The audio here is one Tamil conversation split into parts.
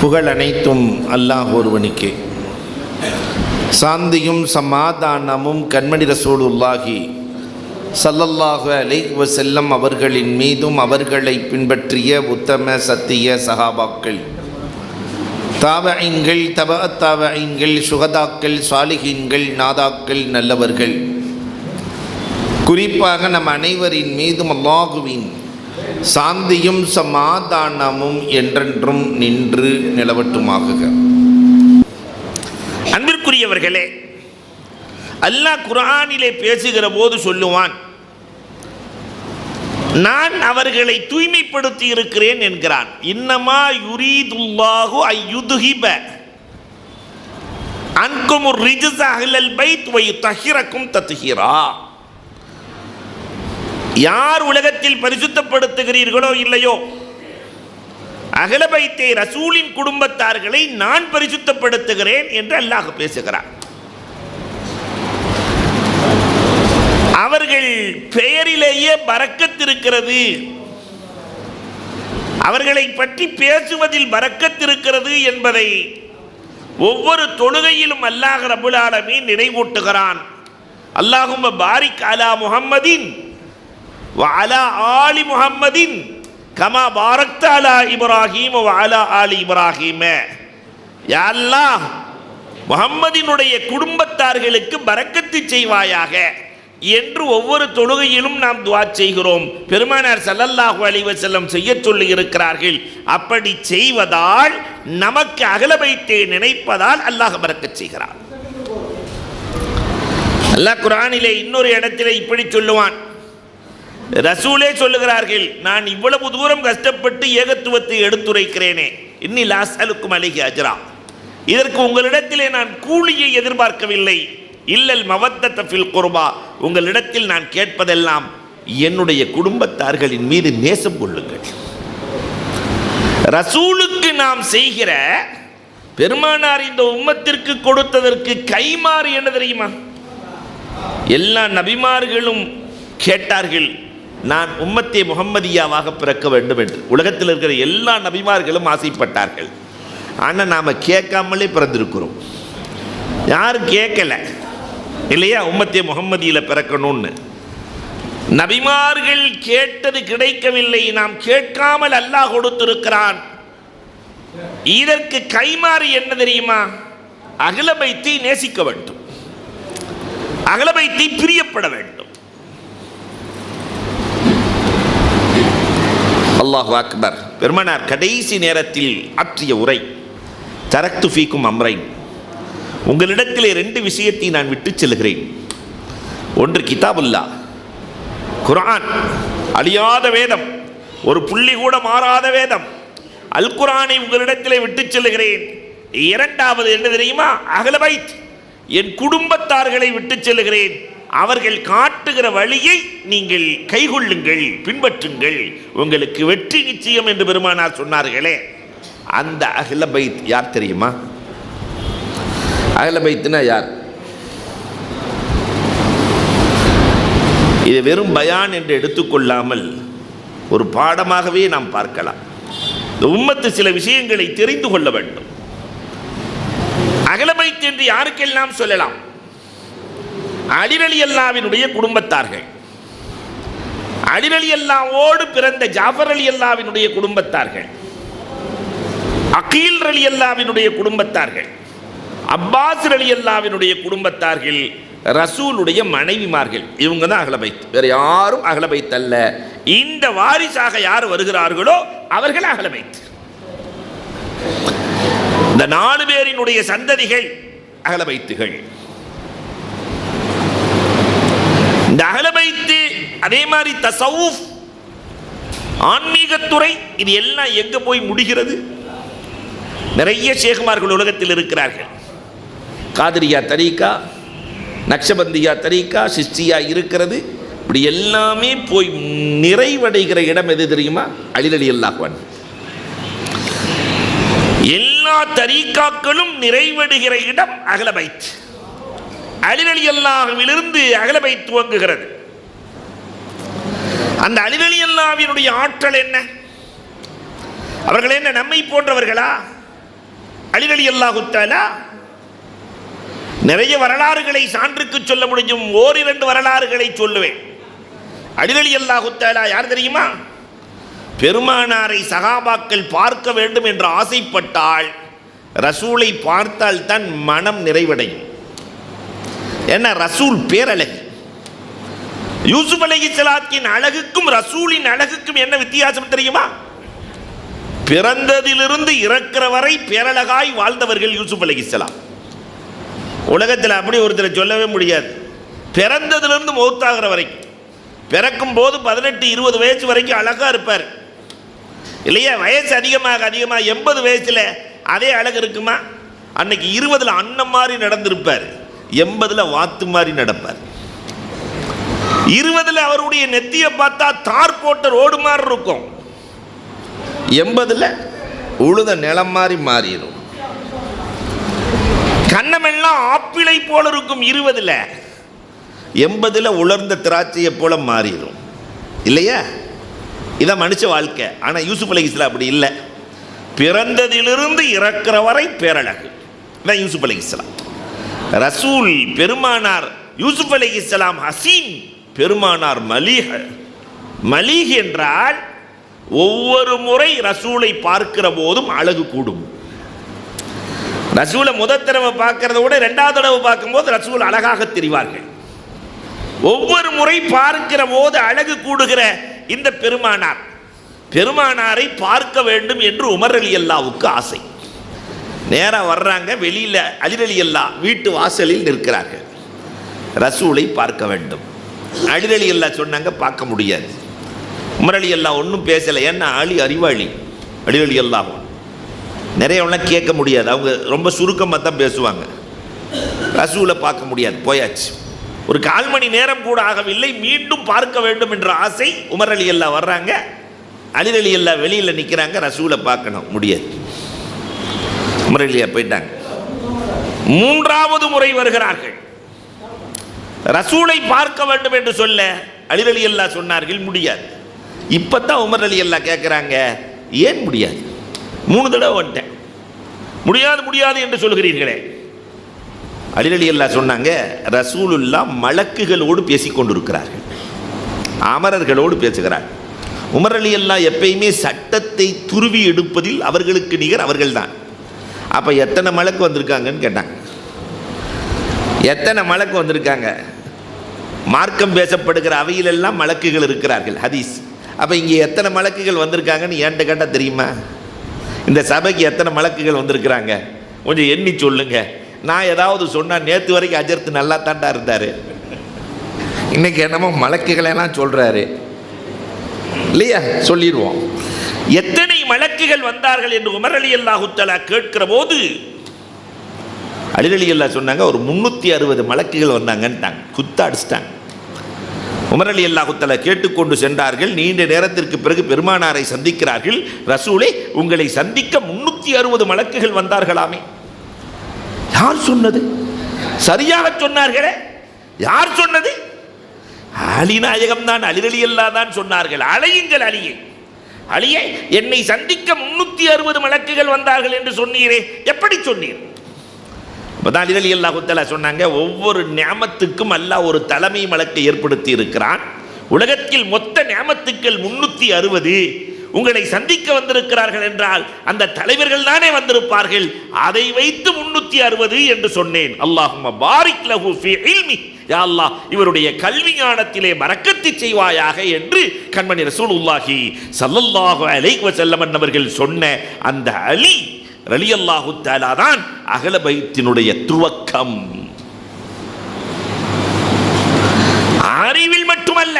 புகழ் அனைத்தும் அல்லாஹ் ஒருவனுக்கே. சாந்தியும் சமாதானமும் கண்மணி ரசூலுல்லாஹி ஸல்லல்லாஹு அலைஹி வஸல்லம் அவர்களின் மீதும் அவர்களை பின்பற்றிய உத்தம சத்திய சஹாபாக்கள், தாபஈன்கள், தபஅத் தாபஈன்கள், சுஹதாக்கள், சாலிஹீன்கள், நாதாக்கள், நல்லவர்கள், குறிப்பாக நம் அனைவரின் மீதும் அல்லாஹுவின் சாந்தியும் சமாதானமும் என்றென்றும் நின்று நிலவட்டுமாகுக. அன்பிற்குரியவர்களே, அல்லாஹ் குர்ஆனிலே பேசுகிற போது சொல்லுவான், நான் அவர்களை தூய்மைப்படுத்தி இருக்கிறேன் என்கிறான். இன்னமா யுரீதுல்லாஹு அய்யுதுஹிப அன்குமுர் ரிஜ்ஸ அஹ்லல் பைத் வ யுதஹிரக்கும் தத்ஹீரா. யார் உலகத்தில் பரிசுத்தப்படுத்துகிறீர்களோ இல்லையோ, அஹ்ல பைத்தை ரசூலின் குடும்பத்தார்களை நான் பரிசுத்தப்படுத்துகிறேன் என்று அல்லாஹ் பேசுகிறார். அவர்கள் பெயரிலேயே பரக்கத் இருக்கிறது, அவர்களை பற்றி பேசுவதில் பரக்கத் இருக்கிறது என்பதை ஒவ்வொரு தொழுகையிலும் அல்லாஹ் ரப்பல் ஆலமீன் நினைவூட்டுகிறான். அல்லாஹும்ம பாரிக் அலா முஹம்மதின் வ அலா ஆலி முஹம்மதின் கமா பாரக்த அலா இப்ராஹீம் வ அலா ஆலி இப்ராஹீம். யா அல்லாஹ், முஹம்மதினுடைய குடும்பத்தார்களுக்கு பரக்கத்து செய்வாயாக என்று ஒவ்வொரு தொழுகையிலும் நாம் துஆ செய்கிறோம். பெருமானார் ஸல்லல்லாஹு அலைஹி வஸல்லம் செய்ய சொல்லி இருக்கிறார்கள். அப்படி செய்வதால், நமக்கு அஹ்ல பைத்தை நினைப்பதால் அல்லாஹ் பரக்கத் செய்கிறான். அல்லாஹ் குர்ஆனிலே இன்னொரு இடத்திலே இப்படி சொல்லுவான், ரசூலே சொல்லுகிறார்கள், நான் இவ்வளவு தூரம் கஷ்டப்பட்டு ஏகத்துவத்தை எடுத்துரைக்கிறேனே, இன்னி லா அஸ்அலுக்கும் அலைஹி அஜ்ரா, இதற்கு உங்களிடத்திலே நான் கூலியை எதிர்பார்க்கவில்லை, இல்லல் மவத்தத ஃபில் குர்பா, உங்களிடத்தில் நான் கேட்பதெல்லாம் என்னுடைய குடும்பத்தார்களின் மீது நேசம் கொள்ளுங்கள். ரசூலுக்கு நாம் செய்கிற, பெருமானார் இந்த உம்மத்திற்கு கொடுத்ததற்கு கைமாறு என்ன தெரியுமா? எல்லா நபிமார்களும் கேட்டார்கள், நான் உம்மத்தே முஹம்மதியாவாக பிறக்க வேண்டும் என்று. உலகத்தில் இருக்கிற எல்லா நபிமார்களும் ஆசைப்பட்டார்கள். ஆனால் நாம் கேட்காமலே பிறந்திருக்கிறோம். யாரும் கேட்கல இல்லையா, உம்மத்தே முஹம்மதியில் பிறக்கணும்னு. நபிமார்கள் கேட்டது கிடைக்கவில்லை, நாம் கேட்காமல் அல்லாஹ் கொடுத்திருக்கிறான். இதற்கு கைமாறு என்ன தெரியுமா? அஹ்ல பைத்தை நேசிக்க வேண்டும், அஹ்ல பைத்தை பிரியப்பட வேண்டும். அல்லாஹு அக்பர். பெருமானார் கடைசி நேரத்தில் ஆற்றிய உரை, தரக்து ஃபீக்கும் அம்ரைன், உங்களிடத்திலே 2 விஷயத்தை நான் விட்டு செல்கிறேன். ஒன்று கிதாபுல்லா, குர்ஆன், அழியாத வேதம், ஒரு புள்ளி கூட மாறாத வேதம், அல் குர்ஆனை உங்களிடத்திலே விட்டு செல்கிறேன். இரண்டாவது என்ன தெரியுமா? அஹ்ல பைத், என் குடும்பத்தார்களை விட்டு செல்கிறேன். அவர்கள் காட்டுகிற வழியை நீங்கள் கைகொள்ளுங்கள், பின்பற்றுங்கள், உங்களுக்கு வெற்றி நிச்சயம் என்று பெருமானார் சொன்னார்களே. அந்த அஹ்ல பைத் யார் தெரியுமா? அஹ்ல பைத்னா யார்? இது வெறும் பயான் என்று எடுத்துக்கொள்ளாமல் ஒரு பாடமாகவே நாம் பார்க்கலாம். இந்த உம்மத்து சில விஷயங்களை தெரிந்து கொள்ள வேண்டும். அஹ்ல பைத் என்று யாருக்கெல்லாம் சொல்லலாம்? அலி ரலியல்லாஹுவினுடைய குடும்பத்தார்கள், அலி ரலியல்லாஹுவோடு பிறந்த ஜாஃபர் ரலியல்லாஹுவினுடைய குடும்பத்தார்கள், அகீல் ரலியல்லாஹுவினுடைய குடும்பத்தார்கள், அப்பாஸ் ரலியல்லாஹுவினுடைய குடும்பத்தார்கள், ரசூலுடைய மனைவிமார்கள். இவங்க தான் அஹ்ல பைத், வேற யாரும் அஹ்ல பைத் அல்ல. இந்த வாரிசாக யார் வருகிறார்களோ அவர்கள் அஹ்ல பைத். இந்த 4 பேரினுடைய சந்ததிகள் அஹ்ல பைத்துகள். இந்த அஹ்ல பைத், அதே மாதிரி தஸவுஃப், ஆன்மீகத்துறை, இது எல்லாம் எங்க போய் முடிகிறது? நிறைய ஷேகுமார்கள் உலகத்தில் இருக்கிறார்கள். காதிரியா தரீகா, நக்ஷபந்தியா தரீகா, சிஸ்தியா இருக்கிறது. இப்படி எல்லாமே போய் நிறைவடைகிற இடம் எது தெரியுமா? அலி ரலியல்லாஹு அன்ஹு. எல்லா தரீகாக்களும் நிறைவடைகிற இடம் அஹ்ல பைத். அலி ரலியல்லாஹுவிலிருந்து அஹ்ல பைத் துவங்குகிறது. அந்த அலி ரலியல்லாஹுவினுடைய ஆற்றல் என்ன? அவர்கள் என்ன நம்மை போன்றவர்களா? அலி ரலியல்லாஹு தஆலா நிறைய வரலாறுகளை சான்றுக்கு சொல்ல முடியும். ஓரிரண்டு வரலாறுகளை சொல்லுவேன். அலி ரலியல்லாஹு தஆலா யார் தெரியுமா? பெருமானாரை சகாபாக்கள் பார்க்க வேண்டும் என்று ஆசைப்பட்டால் ரசூலை பார்த்தால் தான் மனம் நிறைவடையும். என்ன, ரசூல் பேரழகு. யூசுப் அலைஹிஸ்ஸலாத்தின் அழகுக்கும் ரசூலின் அழகுக்கும் என்ன வித்தியாசம் தெரியுமா? பிறந்ததிலிருந்து இறக்கிற வரை பேரழகாய் வாழ்ந்தவர்கள் யூசுப் அலைஹிஸ்ஸலாம். உலகத்தில் அப்படி ஒருத்தரை சொல்லவே முடியாது. பிறந்ததிலிருந்து மௌத்தாகிற வரைக்கும், பிறக்கும் போது 18-20 வயசு வரைக்கும் அழகா இருப்பார் இல்லையா? வயசு அதிகமாக 80 வயசுல அதே அழகு இருக்குமா? அன்னைக்கு 20 அண்ணன் மாதிரி நடந்திருப்பார், 80 வாத்து மாதிரி நடப்பார். 20 அவருடைய நெத்தியை பார்த்தா தார் போட்ட ரோடு மாதிரி இருக்கும், 80 உழுத நிலம் மாதிரி மாறிடும். கண்ணமெல்லாம் ஆப்பிளை போல இருக்கும் 20, 80 உலர்ந்த திராட்சையை போல மாறிடும் இல்லையா? இதான் மனுஷ வாழ்க்கை. ஆனால் யூசுப் அலைஹிஸ்ஸலாம் அப்படி இல்லை. பிறந்ததிலிருந்து இறக்கிற வரை பேரழகு. இதான் யூசுப் அலைஹிஸ்ஸலாம். ரசூல் பெருமானார் யூசுப் அலைஹிஸ்ஸலாம் ஹசீன், பெருமானார் மலீஹ். மலீஹ் என்றால் ஒவ்வொரு முறை ரசூலை பார்க்கிற போதும் அழகு கூடும். ரசூலை முதல் தடவை பார்க்கறத விட 2வது தடவை பார்க்கும்போது ரசூல் அழகாக தெரிவார்கள். ஒவ்வொரு முறை பார்க்கிற போது அழகு கூடுகிற இந்த பெருமானாரை பார்க்க வேண்டும் என்று உமர் ரலியல்லாஹுவுக்கு ஆசை. நேராக வர்றாங்க. வெளியில் அலி ரலியல்லாஹு வீட்டு வாசலில் நிற்கிறார்கள். ரசூலை பார்க்க வேண்டும். அலி ரலியல்லாஹு சொன்னாங்க பார்க்க முடியாது. உமர் ரலியல்லாஹு ஒன்றும் பேசலை. ஏன்னா அலி அறிவாளி. அலி ரலியல்லாஹு நிறையவெல்லாம் கேட்க முடியாது, அவங்க ரொம்ப சுருக்கமாக தான் பேசுவாங்க. ரசூலை பார்க்க முடியாது, போயாச்சு. ஒரு 1/4 மணி நேரம் கூட ஆகவில்லை, மீண்டும் பார்க்க வேண்டும் என்ற ஆசை. உமர் ரலியல்லாஹு வர்றாங்க, அலி ரலியல்லாஹு வெளியில் நிற்கிறாங்க. ரசூலை பார்க்கணும், முடியாது. உமர் ரலியல்லாஹு போயிட்டாங்க. 3வது முறை வருகிறார்கள். ரசூலை பார்க்க வேண்டும் என்று சொல்ல அலி ரலியல்லாஹு சொன்னார்கள் முடியாது. இப்போ தான் உமர் ரலியல்லாஹு கேட்குறாங்க, ஏன் முடியாது? 3 தடவை வந்துட்டேன், முடியாது முடியாது என்று சொல்கிறீர்களே. அலி ரலியல்லாஹு சொன்னாங்க, ரசூலுல்லாஹ் மலக்குகளோடு பேசிக்கொண்டிருக்கிறார்கள், அமரர்களோடு பேசுகிறார்கள். உமர் ரலியல்லாஹு எப்பயுமே சட்டத்தை துருவி எடுப்பதில் அவர்களுக்கு நிகர் அவர்கள்தான். அப்போ எத்தனை மலக்கு வந்திருக்காங்கன்னு கேட்டாங்க. எத்தனை மலக்கு வந்திருக்காங்க? மார்க்கம் பேசப்படுகிற அவையிலெல்லாம் மலக்குகள் இருக்கிறார்கள், ஹதீஸ். அப்போ இங்கே எத்தனை மலக்குகள் வந்திருக்காங்கன்னு என்கிட்ட கேட்டால் தெரியுமா? இந்த சபைக்கு எத்தனை மலக்குகள் வந்திருக்கிறாங்க கொஞ்சம் எண்ணி சொல்லுங்க. நான் ஏதாவது சொன்னால், நேற்று வரைக்கும் அஜர்த்து நல்லா தாண்டா இருந்தார், இன்னைக்கு என்னமோ மலக்குகளெல்லாம் சொல்கிறாரு இல்லையா? சொல்லிடுவோம். எத்தனை மலக்குகள் வந்தார்கள் என்று உமர் ரலியல்லாஹு தஆலா கேட்கிற போது அலி ரலியல்லாஹு சொன்னாங்க, ஒரு 360 மலக்குகள் வந்தாங்கன்ட்டாங்க, குத்தாடிச்சிட்டாங்க. உமர் ரலியல்லாஹு தஆலா கேட்டுக்கொண்டு சென்றார்கள். நீண்ட நேரத்திற்கு பிறகு பெருமானாரை சந்திக்கிறார்கள். ரசூலே, உங்களை சந்திக்க 360 மலக்குகள் வந்தார்களாமே. யார் சொன்னது? சரியாக சொன்னார்களே. யார் சொன்னது? அலி நாயகம் தான், அலி ரலியல்லாஹு தான் சொன்னார்கள். அழையுங்கள் அலியை. அலியை, என்னை சந்திக்க 360 மலக்குகள் வந்தார்கள் என்று சொன்னீரே, எப்படி சொன்னீர்? அப்பதான் அலி ரலியல்லாஹு தஆலா சொன்னாங்க, ஒவ்வொரு நியாமத்துக்கும் அல்லாஹ் ஒரு தலைமை மலக்கை ஏற்படுத்தி இருக்கிறான். உலகத்தில் மொத்த நியாமத்துக்கள் 360. உங்களை சந்திக்க வந்திருக்கிறார்கள் என்றால் அந்த தலைவர்கள் தானே வந்திருப்பார்கள், அதை வைத்து 360 என்று சொன்னேன். அல்லாஹும்ம பாரிக் லஹு ஃபீ இல்மி, யா அல்லாஹ் இவருடைய கல்வி ஞானத்திலே பரக்கத்து செய்வாயாக என்று கண்மணி ரசூலுல்லாஹி ஸல்லல்லாஹு அலைஹி வஸல்லம் அவர்கள் சொன்ன அந்த அலி ரலியல்லாஹு தஆலா தான் அஹ்ல பைத்தினுடைய துவக்கம். அறிவில் மட்டுமல்ல,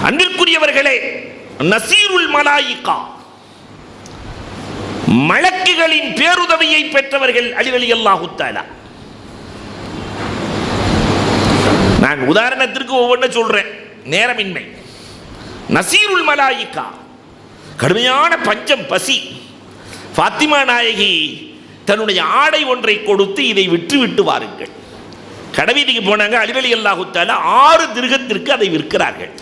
அன்பிற்குரியவர்களே, நசீருல் மலாயிகா, மலக்குகளின் பேருதவியை பெற்றவர்கள் அலி ரலியல்லாஹு தஆலா. நான் உதாரணத்திற்கு ஒவ்வொன்று சொல்றேன், நேரமின்மை. நசீருல் மலாயிகா, கடுமையான பஞ்சம், பசி. ஃபாத்திமா நாயகி தன்னுடைய ஆடை ஒன்றை கொடுத்து, இதை விற்று விட்டு வாருங்கள். கடைவீதிக்கு போனாங்க. அலி ரலியல்லாஹு தஆலா 6 திர்ஹத்திற்கு அதை விற்கிறார்கள்.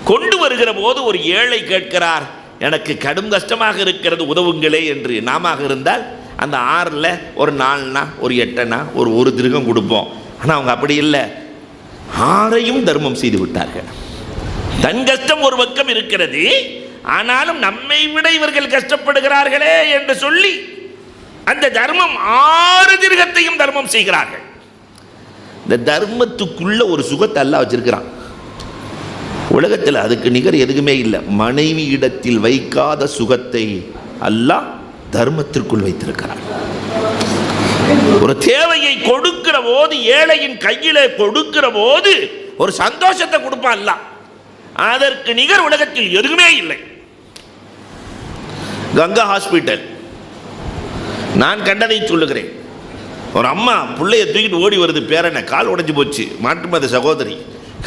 கொண்டு வருகிற போது ஒரு ஏழை கேட்கிறார், எனக்கு கடும் கஷ்டமாக இருக்கிறது உதவுங்களே என்று நாம இருந்தால் அந்த 6ல் ஒரு 4னா ஒரு 8னா ஒரு திருகம் கொடுப்போம். ஆனால் அவங்க அப்படி இல்லை, 6ஐயும் தர்மம் செய்து விட்டார்கள். தன் கஷ்டம் ஒரு பக்கம் இருக்கிறது, ஆனாலும் நம்மை விட இவர்கள் கஷ்டப்படுகிறார்களே என்று சொல்லி அந்த தர்மம் 6 திருகத்தையும் தர்மம் செய்கிறார்கள். இந்த தர்மத்துக்குள்ள ஒரு சுகத்தை அல்லாஹ் வச்சிருக்கிறான். உலகத்தில் அதுக்கு நிகர் எதுவுமே இல்லை. மனைவி இடத்தில் வைக்காத சுகத்தை அல்லாஹ் தர்மத்திற்குள் வைத்திருக்கிறான். ஒரு தேவையை கொடுக்கிற போது, ஏழையின் கையிலே கொடுக்கிற போது ஒரு சந்தோஷத்தை கொடுப்பான் அல்லாஹ். அதற்கு நிகர் உலகத்தில் எதுவுமே இல்லை. கங்கா ஹாஸ்பிட்டல் நான் கண்டதை சொல்லுகிறேன். ஒரு அம்மா பிள்ளைய தூக்கிட்டு ஓடி வருது, பேரனை கால் உடைஞ்சு போச்சு, மாற்று மத சகோதரி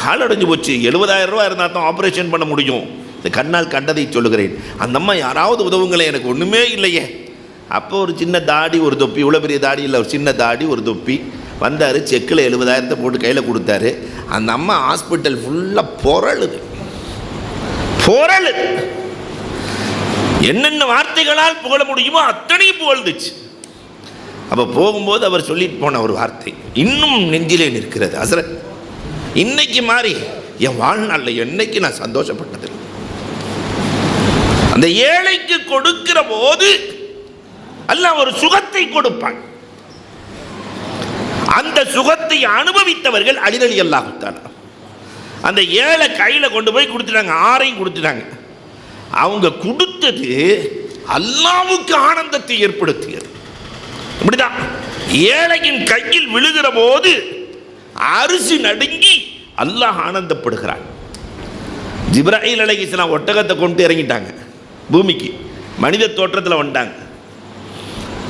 கால் உடைஞ்சு போச்சு, 70,000 ரூபா இருந்தால் தான் ஆப்ரேஷன் பண்ண முடியும். இந்த கண்ணால் கண்டதை சொல்லுகிறேன். அந்த அம்மா யாராவது உதவுங்களே, எனக்கு ஒன்றுமே இல்லையே. அப்போ ஒரு சின்ன தாடி ஒரு தொப்பி, இவ்வளோ பெரிய தாடி இல்லை, ஒரு சின்ன தாடி ஒரு தொப்பி வந்தார், செக்கில் 70,000 போட்டு கையில் கொடுத்தாரு. அந்த அம்மா ஹாஸ்பிட்டல் ஃபுல்லாக பொறழுது. என்னென்ன வார்த்தைகளால் புகழ முடியுமோ அத்தனையும் புகழ்ந்துச்சு. அப்போ போகும்போது அவர் சொல்லிட்டு போன ஒரு வார்த்தை இன்னும் நெஞ்சிலே நிற்கிறது. ஹஸ்ரத், இன்னைக்கு மாதிரி என் வாழ்நாளில் என்னைக்கு நான் சந்தோஷப்பட்டது. அந்த ஏழைக்கு கொடுக்கிற போது அல்லாஹ் ஒரு சுகத்தை கொடுப்பான். அந்த சுகத்தை அனுபவித்தவர்கள் அலி ரலியல்லாஹு தஆலா. அந்த ஏழை கையில கொண்டு போய் கொடுத்துட்டாங்க, 6ஐயும் கொடுத்துட்டாங்க. அவங்க கொடுத்தது அல்லாஹ்வுக்கு ஆனந்தத்தை ஏற்படுத்தியது. இப்படிதான் ஏழையின் கையில் விழுகிற போது அரிசி நடுங்கி அல்லாஹ் ஆனந்தப்படுகிறான். ஜிப்ராயில் அலைஹிஸ்ஸலாம் ஒட்டகத்தை கொண்டு இறங்கிட்டாங்க பூமிக்கு, மனித தோற்றத்தில் வந்துட்டாங்க.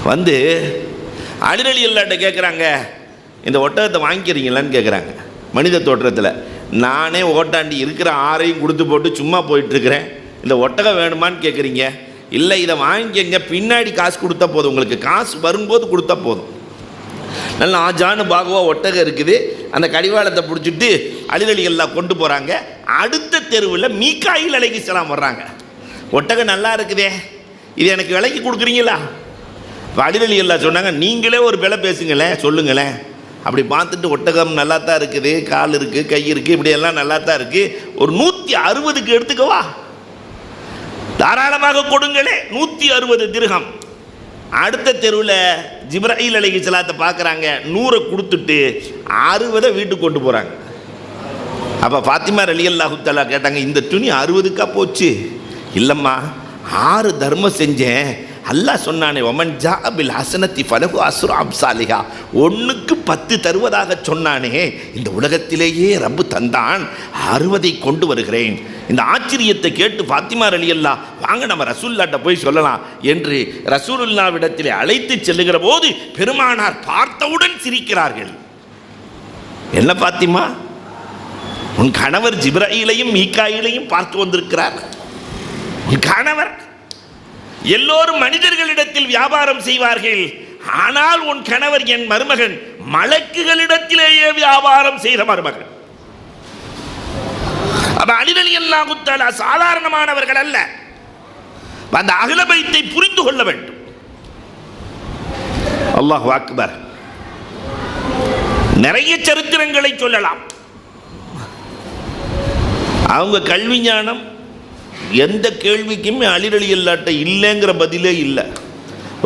வந்து அலி ரலியல்லாஹு கேட்குறாங்க, இந்த ஒட்டகத்தை வாங்கிக்கிறீங்களான்னு கேட்குறாங்க. மனித தோற்றத்தில் நானே ஓட்டாண்டி இருக்கிற 6ஐயும் கொடுத்து போட்டு சும்மா போயிட்டுருக்கிறேன், இந்த ஒட்டகம் வேணுமான்னு கேட்குறீங்க. இல்லை, இதை வாங்கிக்கங்க, பின்னாடி காசு கொடுத்தா போதும், உங்களுக்கு காசு வரும்போது கொடுத்தா போதும். நல்லா ஆஜானு பாகுவா ஒட்டகம் இருக்குது. அந்த கடிவாளத்தை பிடிச்சிட்டு அலி ரலியல்லாஹு கொண்டு போகிறாங்க. அடுத்த தெருவில் மீகாயில் அலைஹிஸ்ஸலாம் வர்றாங்க. ஒட்டகம் நல்லா இருக்குதே, இது எனக்கு விலைக்கு கொடுக்குறீங்களா? அலி ரலியல்லாஹு சொன்னாங்க, நீங்களே ஒரு விலை பேசுங்களேன், சொல்லுங்களேன். அப்படி பார்த்துட்டு ஒட்டகம் நல்லா தான் இருக்குது, கால் இருக்குது, கை இருக்குது, இப்படியெல்லாம் நல்லா தான் இருக்குது, ஒரு 160க்கு எடுத்துக்கவா, தாராளமாக கொடுங்களே, 160 திர்ஹம். அடுத்த தெருவில் ஜிப்ராயில் அலைஹிஸ்ஸலாத்தை பார்க்குறாங்க, 100 கொடுத்துட்டு 60 வீட்டுக்கு கொண்டு போகிறாங்க. அப்போ ஃபாத்திமா ரலியல்லாஹு தஆலா கேட்டாங்க, இந்த துணி 60க்கா போச்சு? இல்லைம்மா, 6 தர்மம் செஞ்சேன், அல்லாஹ் சொன்னானே, ஒமன் ஜா பில் ஹசனத்தி ஃபலஹு அஸ்ரு அம்சாலிஹா, 1க்கு 10 தருவதாக சொன்னானே, இந்த உலகத்திலேயே ரப்பு தந்தான், 60ஐ கொண்டு வருகிறேன். இந்த ஆச்சரியத்தை கேட்டு ஃபாத்திமா ரலியல்லாஹு, வாங்க நம்ம ரசூலுல்லாஹ்ட்ட போய் சொல்லலாம் என்று ரசூலுல்லாஹ்விடத்திலே அழைத்து செல்லுகிற போது பெருமானார் பார்த்தவுடன் சிரிக்கிறார்கள். என்ன ஃபாத்திமா, உன் கணவர் ஜிப்ராயிலையும் மீகாயிலையும் பார்த்து வந்திருக்கிறார். உன் கணவர், எல்லோரும் மனிதர்களிடத்தில் வியாபாரம் செய்வார்கள், ஆனால் உன் கணவர், என் மருமகன், மலக்குகளிடத்திலேயே வியாபாரம் செய்த மருமகன். அப்ப அலி ரலியல்லாஹு தஆலா சாதாரணமானவர்கள் அல்ல. அந்த அஹ்ல பைத்தை புரிந்து கொள்ள வேண்டும். அல்லாஹு அக்பர். நிறைய சரித்திரங்களை சொல்லலாம். அவங்க கல்வி ஞானம் எந்த கேள்விக்குமே அலி ரலியல்லாஹு இல்லைங்கிற பதிலே இல்லை.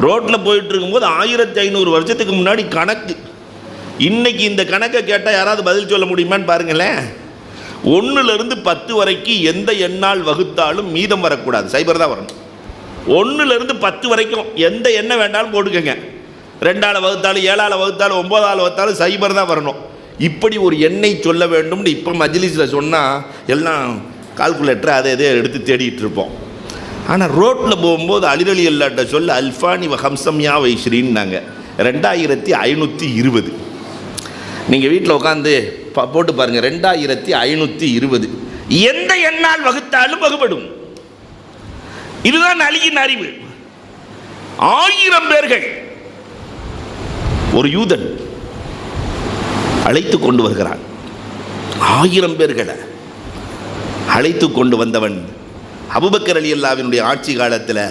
ரோட்டில் போயிட்டு இருக்கும்போது 1500 வருஷத்துக்கு முன்னாடி கணக்கு, இன்னைக்கு இந்த கணக்கை கேட்டால் யாராவது பதில் சொல்ல முடியுமான்னு பாருங்களேன். 1லிருந்து 10 வரைக்கும் எந்த எண்ணால் வகுத்தாலும் மீதம் வரக்கூடாது, சைபர் தான் வரணும். 1லிருந்து 10 வரைக்கும் எந்த எண்ணை வேண்டாலும் போட்டுக்கோங்க, 2ஆல் வகுத்தாலும் 7ஆல் வகுத்தாலும் 9ஆல் வகுத்தாலும் சைபர் தான் வரணும். இப்படி ஒரு எண்ணை சொல்ல வேண்டும்னு இப்போ மஜ்லிஸில் சொன்னால் எல்லாம் கால்குலேட்டர் அதை எதே எடுத்து தேடிட்டு இருப்போம். ஆனால் ரோட்டில் போகும்போது அலி ரலியல்லாஹு சொல்ல அல்ஃபானி ஹம்சம்யா வைஸ்ரீன்னாங்க, 2520. நீங்கள் வீட்டில் உட்காந்து போட்டு பாருங்கள், 2520 எந்த எண்ணால் வகுத்தாலும் வகுப்படும். இதுதான் அலியின் அறிவு. 1000 பேர்கள் ஒரு யூதன் அழைத்து கொண்டு வருகிறான். 1000 பேர்களை அழைத்து கொண்டு வந்தவன் அபூபக்கர் ரலியல்லாஹுவினுடைய ஆட்சி காலத்தில்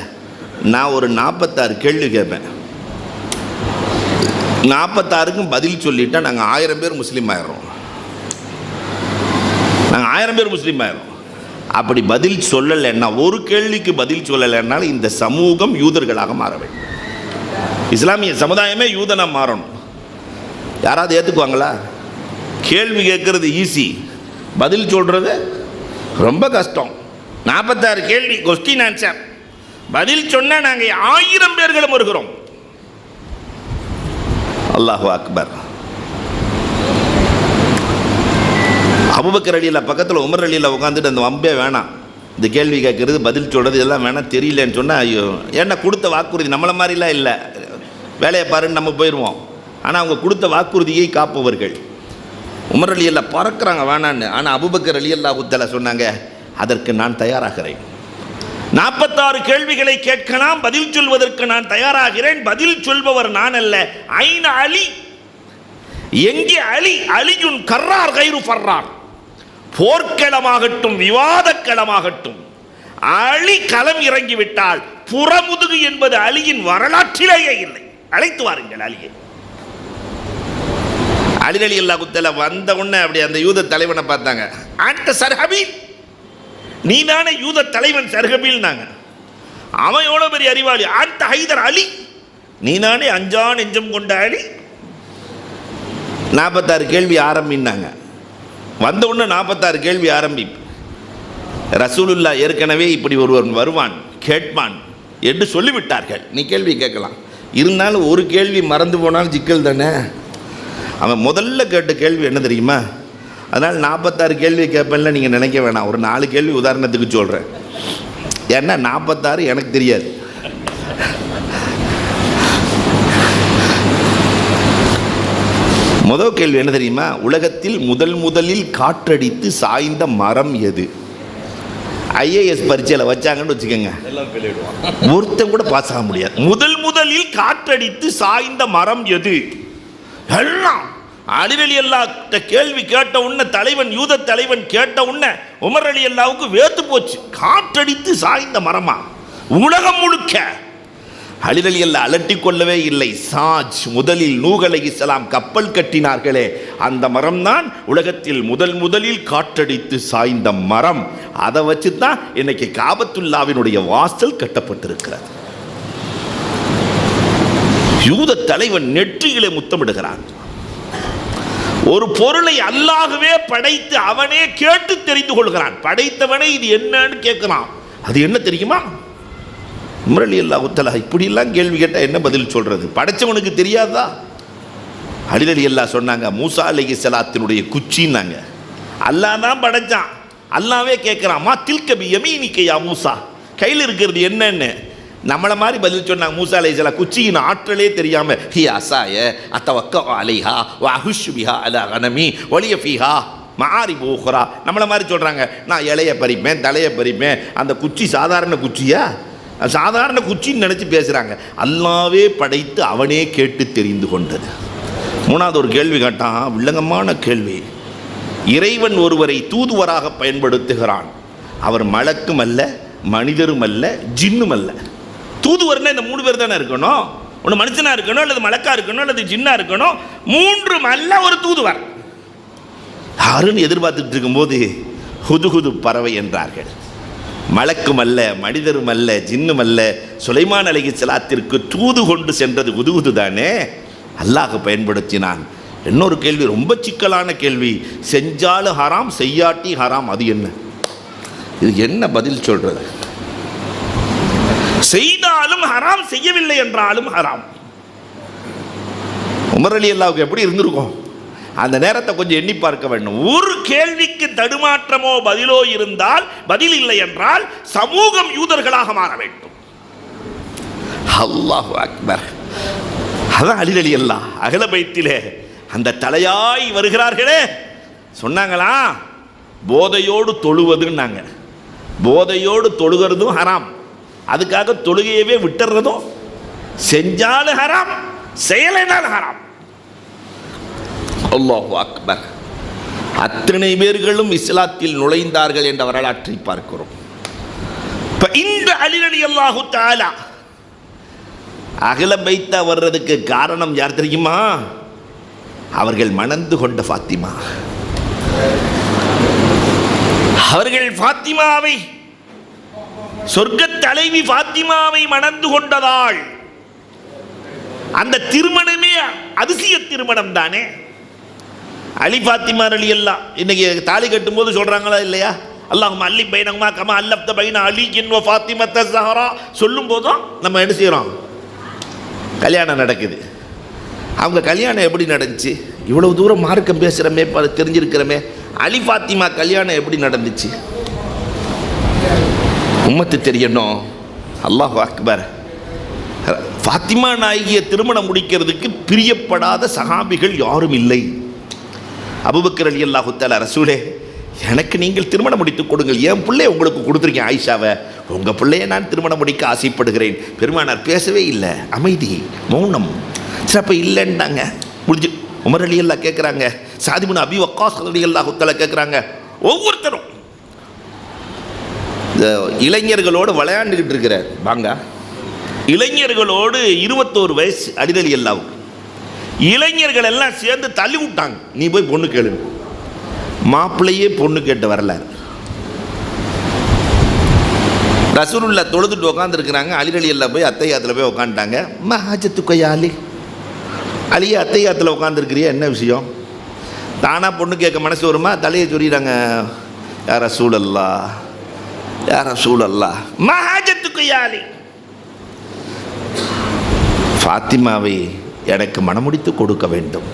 நான் ஒரு 46 கேள்வி கேட்பேன். 46க்கும் பதில் சொல்லிட்டா நாங்கள் 1000 பேர் முஸ்லீம் ஆயிடுறோம். நாங்கள் 1000 பேர் முஸ்லீம் ஆயிடுறோம். அப்படி பதில் சொல்லலைன்னா, ஒரு கேள்விக்கு பதில் சொல்லலைன்னாலும் இந்த சமூகம் யூதர்களாக மாற வேண்டும். இஸ்லாமிய சமுதாயமே யூதனாக மாறணும். யாராவது ஏற்றுக்குவாங்களா? கேள்வி கேட்கறது ஈஸி, பதில் சொல்கிறது ரொம்ப கஷ்டம். 46 கேள்வி, கொஸ்டின் ஆன்சர், பதில் சொன்னால் நாங்கள் 1000 பேர்களும் வருகிறோம். அல்லாஹு அக்பர். அபூபக்கர் ரலியல்லாஹு பக்கத்தில் உமர் ரலியல்லாஹு உட்காந்துட்டு அந்த வம்பே வேணாம், இந்த கேள்வி கேட்கறது பதில் சொல்கிறது இதெல்லாம் வேணாம், தெரியலன்னு சொன்னால் ஐயோ ஏன்னா கொடுத்த வாக்குறுதி நம்மளை மாதிரிலாம் இல்லை, வேலையை பாருன்னு நம்ம போயிடுவோம். ஆனால் அவங்க கொடுத்த வாக்குறுதியை காப்பவர்கள். உமர் ரலியல்லாஹு பறக்கிறாங்க வேணான்னு. ஆனால் அபூபக்கர் ரலியல்லாஹு தஆலா சொன்னாங்க, அதற்கு நான் தயாராகிறேன். 46 கேள்விகளை கேட்கலாம், பதில் சொல்வதற்கு நான் தயாராகிறேன். பதில் சொல்பவர் நான் அல்ல. ஐன அலி, எங்கே அலி? அலியுன் கர்ரார் கைரு ஃபர்ரார். போர்க்களமாகட்டும் விவாதக்களமாகட்டும் அலி களம் இறங்கிவிட்டால் புறமுதுகு என்பது அலியின் வரலாற்றிலேயே இல்லை. அழைத்து வாருங்கள் அலியை. அலி ரலியல்லாஹு தஆலா வந்த உடனே அப்படி அந்த யூத தலைவனை பார்த்தாங்க. அந்த சர்ஹபீல், நீ தானே யூத தலைவன் சர்ஹபீல்னாங்க. அவன் எவ்வளோ பெரிய அறிவாளி. அந்த ஹைதர் அலி, நீ தானே அஞ்சா நெஞ்சம் கொண்ட அலி. 46 கேள்வி ஆரம்பினாங்க. வந்த உடனே 46 கேள்வி ஆரம்பி. ரசூலுல்லா ஏற்கனவே இப்படி ஒருவன் வருவான் கேட்பான் என்று சொல்லிவிட்டார்கள். நீ கேள்வி கேட்கலாம். இருந்தாலும் ஒரு கேள்வி மறந்து போனாலும் சிக்கல் தானே. அவன் முதல்ல கேட்ட கேள்வி என்ன தெரியுமா? அதனால் 46 கேள்வி கேட்பேன்ல நீங்கள் நினைக்க வேணாம். ஒரு 4 கேள்வி உதாரணத்துக்கு சொல்கிறேன். ஏன்னா 46 எனக்கு தெரியாது. முதல் கேள்வி என்ன தெரியுமா? உலகத்தில் முதலில் காற்றடித்து சாய்ந்த மரம் எது? ஐஏஎஸ் பரீட்சையில் வச்சாங்கன்னு வச்சுக்கோங்க, ஒருத்தன் கூட பாஸ் ஆக முடியாது. முதலில் காற்றடித்து சாய்ந்த மரம் எது? எல்லாம் அலி ரலியல்லாஹு கேள்வி கேட்ட உடனே தலைவன், யூத தலைவன் கேட்ட உடனே உமர் ரலியல்லாஹுக்கு வேத்து போச்சு. காற்றடித்து சாய்ந்த மரமா? உலகம் முழுக்க. அலி ரலியல்லாஹு அலட்டிக் கொள்ளவே இல்லை. சாஜ், முதலில் நூஹ் அலைஹிஸ்ஸலாம் கப்பல் கட்டினார்களே, அந்த மரம் தான் உலகத்தில் முதலில் காற்றடித்து சாய்ந்த மரம். அதை வச்சு தான் இன்னைக்கு காபத்துல்லாவினுடைய வாசல் கட்டப்பட்டிருக்கிறது. யூத தலைவன் நெற்றியிலே முத்தமிடுகிறான். ஒரு பொருளை அல்லாஹ்வே படைத்து அவனே கேட்டு தெரிந்து கொள்கிறான். படைத்தவனே இது என்னன்னு கேட்கிறான். அது என்ன தெரியுமா? உமர் ரலியல்லாஹு தஆலா இப்படியெல்லாம் கேள்வி கேட்டால் என்ன பதில் சொல்றது? படைச்சவனுக்கு தெரியாதா? அலி ரலியல்லாஹு சொன்னாங்க, மூசா அலைஹிஸ்ஸலாத்தினுடைய குச்சின்னாங்க. அல்லாஹ் தான் படைச்சான். அல்லாஹ்வே கேட்குறான், மா தில்க பி யமீனிக யா மூசா, கையில் இருக்கிறது என்னன்னு. நம்மளை மாதிரி பதில் சொன்னாங்க. மூசா அலைஹிஸ்ஸலாம் குச்சியின் ஆற்றலே தெரியாமல், ஹி அஸாய அத்தவக்க அலைஹா வ அஹுஷு பிஹா அலா கனமி வலிய ஃபீஹா மஆரிபு உக்ரா. நம்மளை மாதிரி சொல்கிறாங்க, நான் இலையை பறிப்பேன், தலையை பறிப்பேன். அந்த குச்சி சாதாரண குச்சியா? சாதாரண குச்சின்னு நினச்சி பேசுகிறாங்க. அல்லாவே படைத்து அவனே கேட்டு தெரிந்து கொண்டது. மூணாவது ஒரு கேள்வி கேட்டான், வில்லங்கமான கேள்வி. இறைவன் ஒருவரை தூதுவராக பயன்படுத்துகிறான். அவர் மலக்கும் அல்ல, மனிதரும் அல்ல, ஜின்னும் அல்ல. தூதுவர்னா இந்த 3 பேர் தானே இருக்கணும். ஒன்று மனுஷனாக இருக்கணும், அல்லது மலக்கா இருக்கணும், அல்லது ஜின்னா இருக்கணும். 3 அல்ல ஒரு தூதுவர். யாருன்னு எதிர்பார்த்துட்டு இருக்கும்போது ஹுதுஹுது பறவை என்றார்கள். மலக்கும் அல்ல, மனிதரும் அல்ல, ஜின்னும் அல்ல. சுலைமான் அலைஹிஸ்ஸலாத்திற்கு தூது கொண்டு சென்றது ஹுதுஹுது தானே. அல்லாஹ் பயன்படுத்தினான். இன்னொரு கேள்வி, ரொம்ப சிக்கலான கேள்வி. செஞ்சாலும் ஹராம், செய்யாட்டி ஹராம், அது என்ன? இது என்ன பதில் சொல்றது? செய்தாலும் ஹராம், செய்யவில்லை என்றாலும் ஹராம். உமர் ரலியல்லாஹுக்கு எப்படி இருந்திருக்கும்? அந்த நேரத்தை கொஞ்சம் எண்ணி பார்க்க வேண்டும். ஒரு கேள்விக்கு தடுமாற்றமோ பதிலோ இருந்தால், பதில் இல்லை என்றால் சமூகம் யூதர்களாக மாற வேண்டும். அல்லாஹு அக்பர். அதான் அலி ரலியல்லாஹு அஹ்ல பைத்திலே அந்த தலையாய் வருகிறார்களே சொன்னாங்களா, போதையோடு தொழுவதுன்னாங்க. போதையோடு தொழுகிறதும் ஹராம். அதுக்காக தொழுகையவே விட்டுறதும், செஞ்சாலும் ஹராம், செயலினால் ஹராம். அல்லாஹு அக்பர். அத்தனை பேர்களும் இஸ்லாத்தில் நுழைந்தார்கள் என்ற வரலாற்றை பார்க்கிறோம். இப்ப இந்த அலி ரலியல்லாஹு தஆலா அகல பைத்தா வர்றதுக்கு காரணம் யார் தெரியுமா? அவர்கள் மணந்து கொண்ட ஃபாத்திமா. அவர்கள் ஃபாத்திமாவை, சொர்க்க தலைவி ஃபாத்திமாவை மணந்து கொண்டதால் அந்த திருமணமே அதிசய திருமணம் தானே. அலி ஃபாத்திமா ரலியல்லாஹ் இன்னைக்கு தாலி கட்டும்போது சொல்றாங்களா இல்லையா? அல்லாஹும்ம அல்லி பைனஹுமா கமா அல்லஃப்த பைன அலியின் வ ஃபாத்திமத்த ஸஹரா சொல்லும் போதும் நம்ம என்ன செய்கிறோம்? கல்யாணம் நடக்குது. அவங்க கல்யாணம் எப்படி நடந்துச்சு? இவ்வளவு தூரம் மார்க்கம் பேசுகிறமே, தெரிஞ்சிருக்கிறோமே, அலி ஃபாத்திமா கல்யாணம் எப்படி நடந்துச்சு? உம்மத்து தெரியணும். அல்லாஹு அக்பர். ஃபாத்திமா நாயகியை திருமணம் முடிக்கிறதுக்கு பிரியப்படாத சஹாபிகள் யாரும் இல்லை. அபூபக்கர் ரலியல்லாஹு தஆலா, ரசூலே எனக்கு நீங்கள் திருமணம் முடித்து கொடுங்கள், என் பிள்ளைய உங்களுக்கு கொடுத்துருக்கேன் ஆயிஷாவை, உங்கள் பிள்ளைய நான் திருமணம் முடிக்க ஆசைப்படுகிறேன். பெருமானார் பேசவே இல்லை, அமைதி, மௌனம். சரி, அப்போ இல்லைன்னாங்க, முடிஞ்சு. உமர் ரலியல்லாஹு கேட்குறாங்க, சாத் இப்னு அபீ வக்காஸ் ரலியல்லாஹு தஆலா கேட்குறாங்க. ஒவ்வொருத்தரும் இந்த இளைஞர்களோடு விளையாண்டுக்கிட்டு இருக்கிறார் பாங்க. இளைஞர்களோடு 21 வயசு அலி ரலியல்லாஹு. இளைஞர்கள் எல்லாம் சேர்ந்து தள்ளி விட்டாங்க, நீ போய் பொண்ணு கேளு. மாப்பிள்ளையே பொண்ணு கேட்டு வரலார். ரசூலுல்லாஹ் தொழுதுட்டு உட்காந்துருக்கிறாங்க. அலி ரலியல்லாஹு போய் அத்தையாத்தில் போய் உட்காந்துட்டாங்க. மஹாஜத்துக்கையா அலி, அலியே அத்தையாத்தில் உட்காந்துருக்கிறியா, என்ன விஷயம்? தானாக பொண்ணு கேட்க மனசு வருமா? தலையை சொல்லிடுறாங்க, யா ரசூலல்லாஹ், யா ரசூலல்லாஹ், மஹாஜத்துக்கையா அலி, ஃபாத்திமாவை எனக்கு மணமுடித்து கொடுக்க வேண்டும்.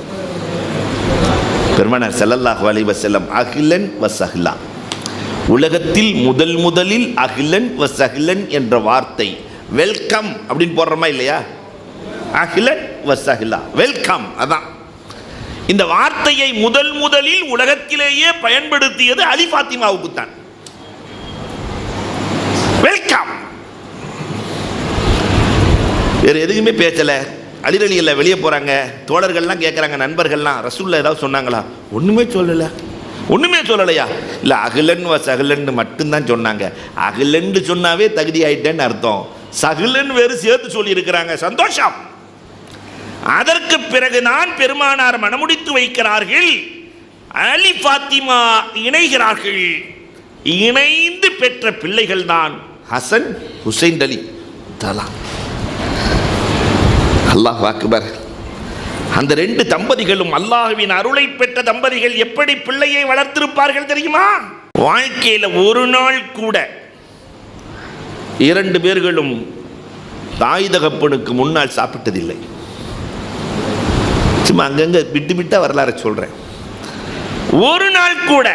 பெருமானார் ஸல்லல்லாஹு அலைஹி வஸல்லம் அஹ்லன் வ ஸஹ்லா, உலகத்தில் முதலில் அஹ்லன் வ ஸஹ்லன் என்ற வார்த்தை, வெல்கம் அப்படின்னு போடுறோமா இல்லையா? அஹ்லன் வ ஸஹ்லா, வெல்கம். அதான் இந்த வார்த்தையை முதலில் உலகத்திலேயே பயன்படுத்தியது அலி ஃபாத்திமாவுக்கு தான். வெல்கம், வேறு எதுக்குமே பேசலை. அலி ரலியல்லாஹு வெளியே போகிறாங்க, தோழர்கள்லாம் கேட்குறாங்க, நண்பர்கள்லாம், ரசூலுல்லாஹ் ஏதாவது சொன்னாங்களா? ஒன்றுமே சொல்லலையா? இல்லை, அகிலன் வ சகிலன்னு மட்டும்தான் சொன்னாங்க. அகிலன்னு சொன்னாவே தகுதி ஆயிட்டேன்னு அர்த்தம், சகிலன் வேறு சேர்த்து சொல்லியிருக்கிறாங்க. சந்தோஷம். அதற்கு பிறகு நான் பெருமானார் மணமுடித்து வைக்கிறார்கள், அலி ஃபாத்திமா இணைகிறார்கள். இணைந்து பெற்ற பிள்ளைகள் தான் ஹசன், ஹுசைன் அலி தலா. அல்லாஹ் அக்பர். அந்த 2 தம்பதிகளும் அல்லாஹ்வின் அருளை பெற்ற தம்பதிகள் எப்படி பிள்ளையை வளர்த்திருப்பார்கள் தெரியுமா? வாழ்க்கையில் ஒரு நாள் கூட 2 பேர்களும் தாய் தகப்பனுக்கு முன்னால் சாப்பிட்டதில்லை. சும்மா அங்கங்க விட்டு வரலாறு சொல்றேன். ஒரு நாள் கூட.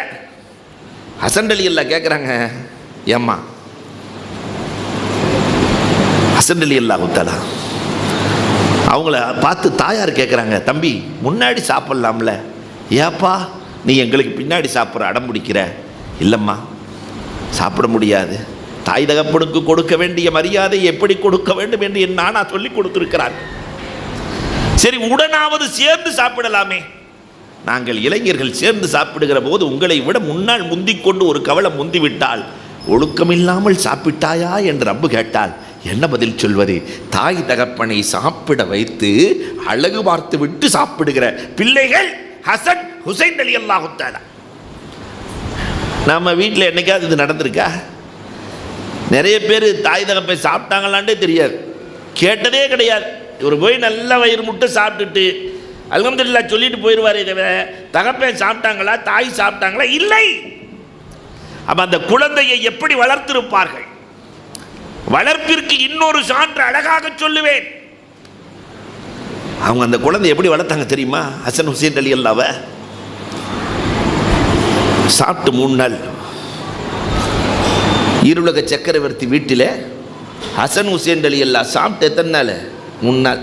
ஹசன் ரலியல்லாஹு கேட்குறாங்க, ஏம்மா? ஹசன் ரலியல்லாஹு தஆலா அவங்கள பார்த்து தாயார் கேட்குறாங்க, தம்பி முன்னாடி சாப்பிட்லாம்ல, ஏப்பா நீ எங்களுக்கு பின்னாடி சாப்பிட்ற அடம் பிடிக்கிற? இல்லைம்மா, சாப்பிட முடியாது. தாய் தகப்பனுக்கு கொடுக்க வேண்டிய மரியாதை எப்படி கொடுக்க வேண்டும் என்று என் நானா சொல்லி கொடுத்துருக்கிறார். சரி, உடனாவது சேர்ந்து சாப்பிடலாமே. நாங்கள் இளைஞர்கள் சேர்ந்து சாப்பிடுகிற போது உங்களை விட முன்னால் முந்திக்கொண்டு ஒரு கவலை முந்திவிட்டால், ஒழுக்கமில்லாமல் சாப்பிட்டாயா என்று ரப்பு கேட்டால் என்ன பதில் சொல்வது? தாய் தகப்பனை சாப்பிட வைத்து அழகு பார்த்து விட்டு சாப்பிடுகிற பிள்ளைகள் ஹசன், ஹுசைன் ரலியல்லாஹு தஆலா. நம்ம வீட்டில் என்னைக்காவது இது நடந்திருக்கா? நிறைய பேர் தாய் தகப்பை சாப்பிட்டாங்களான்டே தெரியாது, கேட்டதே கிடையாது. இவர் போய் நல்ல வயிறு முட்டை சாப்பிட்டுட்டு அல்ஹம்துலில்லாஹ் சொல்லிட்டு போயிடுவாரே தவிர தகப்பன் சாப்பிட்டாங்களா, தாய் சாப்பிட்டாங்களா? இல்லை. அப்ப அந்த குழந்தையை எப்படி வளர்த்திருப்பார்கள்? வளர்ப்பிற்கு இன்னொரு சான்று அழகாக சொல்லுவேன். அவங்க அந்த குழந்தை எப்படி வளர்த்தாங்க தெரியுமா? ஹசன், ஹுசைன் ரலியல்லாஹு சாப்பிட்டு 3 நாள் ஈருலக சக்கரவர்த்தி வீட்டில் ஹசன், ஹுசைன் ரலியல்லாஹு சாப்பிட்டு எத்தனை நாள்? 3 நாள்.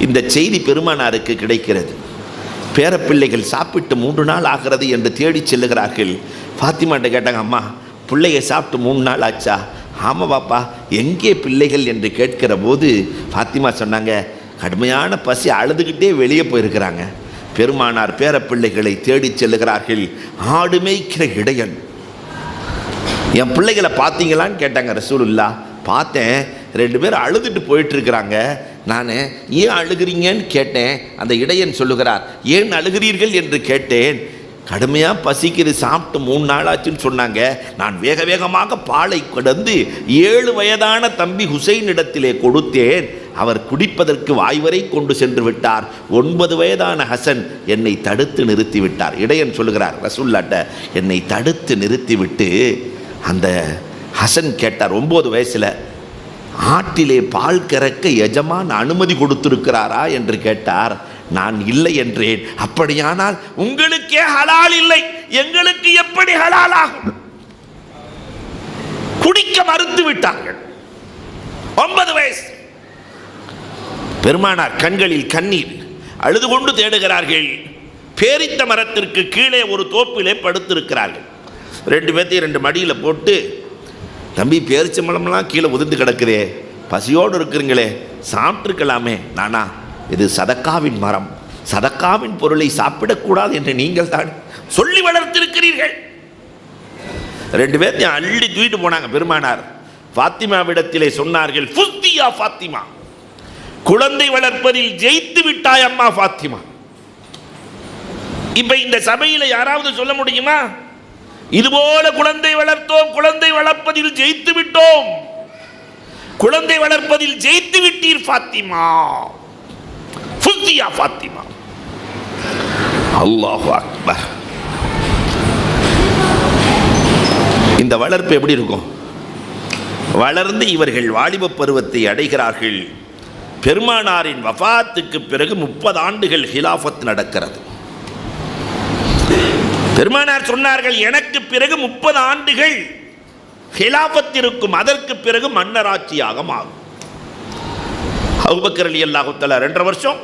இந்த செய்தி பெருமானாருக்கு கிடைக்கிறது. பேரப்பிள்ளைகள் சாப்பிட்டு 3 நாள் ஆகிறது என்று தேடி செல்லுகிறார்கள். ஃபாத்திமாட்ட கேட்டாங்க, அம்மா பிள்ளையை சாப்பிட்டு 3 நாள் ஆச்சா? ஆமாம் பாப்பா, எங்கே பிள்ளைகள் என்று கேட்கிற போது ஃபாத்திமா சொன்னாங்க, கடுமையான பசி, அழுதுகிட்டே வெளியே போயிருக்கிறாங்க. பெருமானார் பேரப்பிள்ளைகளை தேடி செல்லுகிறார்கள். ஆடு மேய்க்கிற இடையன் என் பிள்ளைகளை பார்த்தீங்களான்னு கேட்டாங்க ரசூலுல்லாஹ். பார்த்தேன், 2 பேர் அழுதுட்டு போயிட்டு இருக்கிறாங்க. நான் ஏன் அழுகிறீங்கன்னு கேட்டேன். அந்த இடையன் சொல்லுகிறார், ஏன் அழுகிறீர்கள் என்று கேட்டேன். கடுமையாக பசிக்குது, சாப்பிட்டு 3 நாளாச்சுன்னு சொன்னாங்க. நான் வேக வேகமாக பாலை கடந்து 7 வயதான தம்பி ஹுசைன் இடத்திலே கொடுத்தேன். அவர் குடிப்பதற்கு வாய்வரை கொண்டு சென்று விட்டார். 9 வயதான ஹசன் என்னை தடுத்து நிறுத்தி விட்டார். இடையன் சொல்லுகிறார் ரசூலுல்லாஹ்ட்ட, என்னை தடுத்து நிறுத்திவிட்டு அந்த ஹசன் கேட்டார் 9 வயசில், ஆட்டிலே பால் கறக்க எஜமான் அனுமதி கொடுத்திருக்கிறாரா என்று கேட்டார். நான் இல்லை என்றேன். அப்படியானால் உங்களுக்கே ஹலால் இல்லை, எங்களுக்கு எப்படி ஹலால் ஆகும்? குடிக்க மறுத்து விட்டார்கள். 9 வயசு. பெருமானார் கண்களில் கண்ணீர், அழுது கொண்டு தேடுகிறார்கள். பேரித்த மரத்திற்கு கீழே ஒரு தோப்பிலே படுத்திருக்கிறார்கள். 2 பேர்த்தையும் 2 மடியில் போட்டு, தம்பி பேரிச்சம்பழம்லாம் கீழே உதிர்ந்து கிடக்குதே, பசியோடு இருக்கிறீங்களே, சாப்பிட்ருக்கலாமே. நானா, இது சதக்காவின் மரம், சதக்காவின் பொருளை சாப்பிடக்கூடாது என்று நீங்கள் தான் சொல்லி வளர்த்திருக்கிறீர்கள். 2 பேர்த்தையும் அள்ளி தூக்கிட்டு போனாங்க. பெருமானார் ஃபாத்திமாவிடத்திலே சொன்னார்கள், ஃபுஸ்தியா ஃபாத்திமா, குழந்தை வளர்ப்பதில் ஜெயித்து விட்டாய் அம்மா ஃபாத்திமா. இப்ப இந்த சபையில யாராவது சொல்ல முடியுமா, இதுபோல குழந்தை வளர்த்தோம், குழந்தை வளர்ப்பதில் ஜெயித்து விட்டோம், குழந்தை வளர்ப்பதில் ஜெயித்து விட்டீர் ஃபாத்திமா, ஃபுஸ்தியா ஃபாத்திமா. அல்லாஹு அக்பர். இந்த வளர்ப்பு எப்படி இருக்கும்? வளர்ந்து இவர்கள் வாலிப பருவத்தை அடைகிறார்கள். பெருமானாரின் வஃபாத்துக்கு பிறகு 30 ஆண்டுகள் ஹிலாஃபத் நடக்கிறது. பெருமானார் சொன்னார்கள், எனக்கு பிறகு 30 ஆண்டுகள் ஹிலாஃபத் இருக்கும், அதற்கு பிறகு மன்னராட்சியாக மாறும். அபூபக்கர் ரலியல்லாஹு தஆலா 2.5 வருஷம்,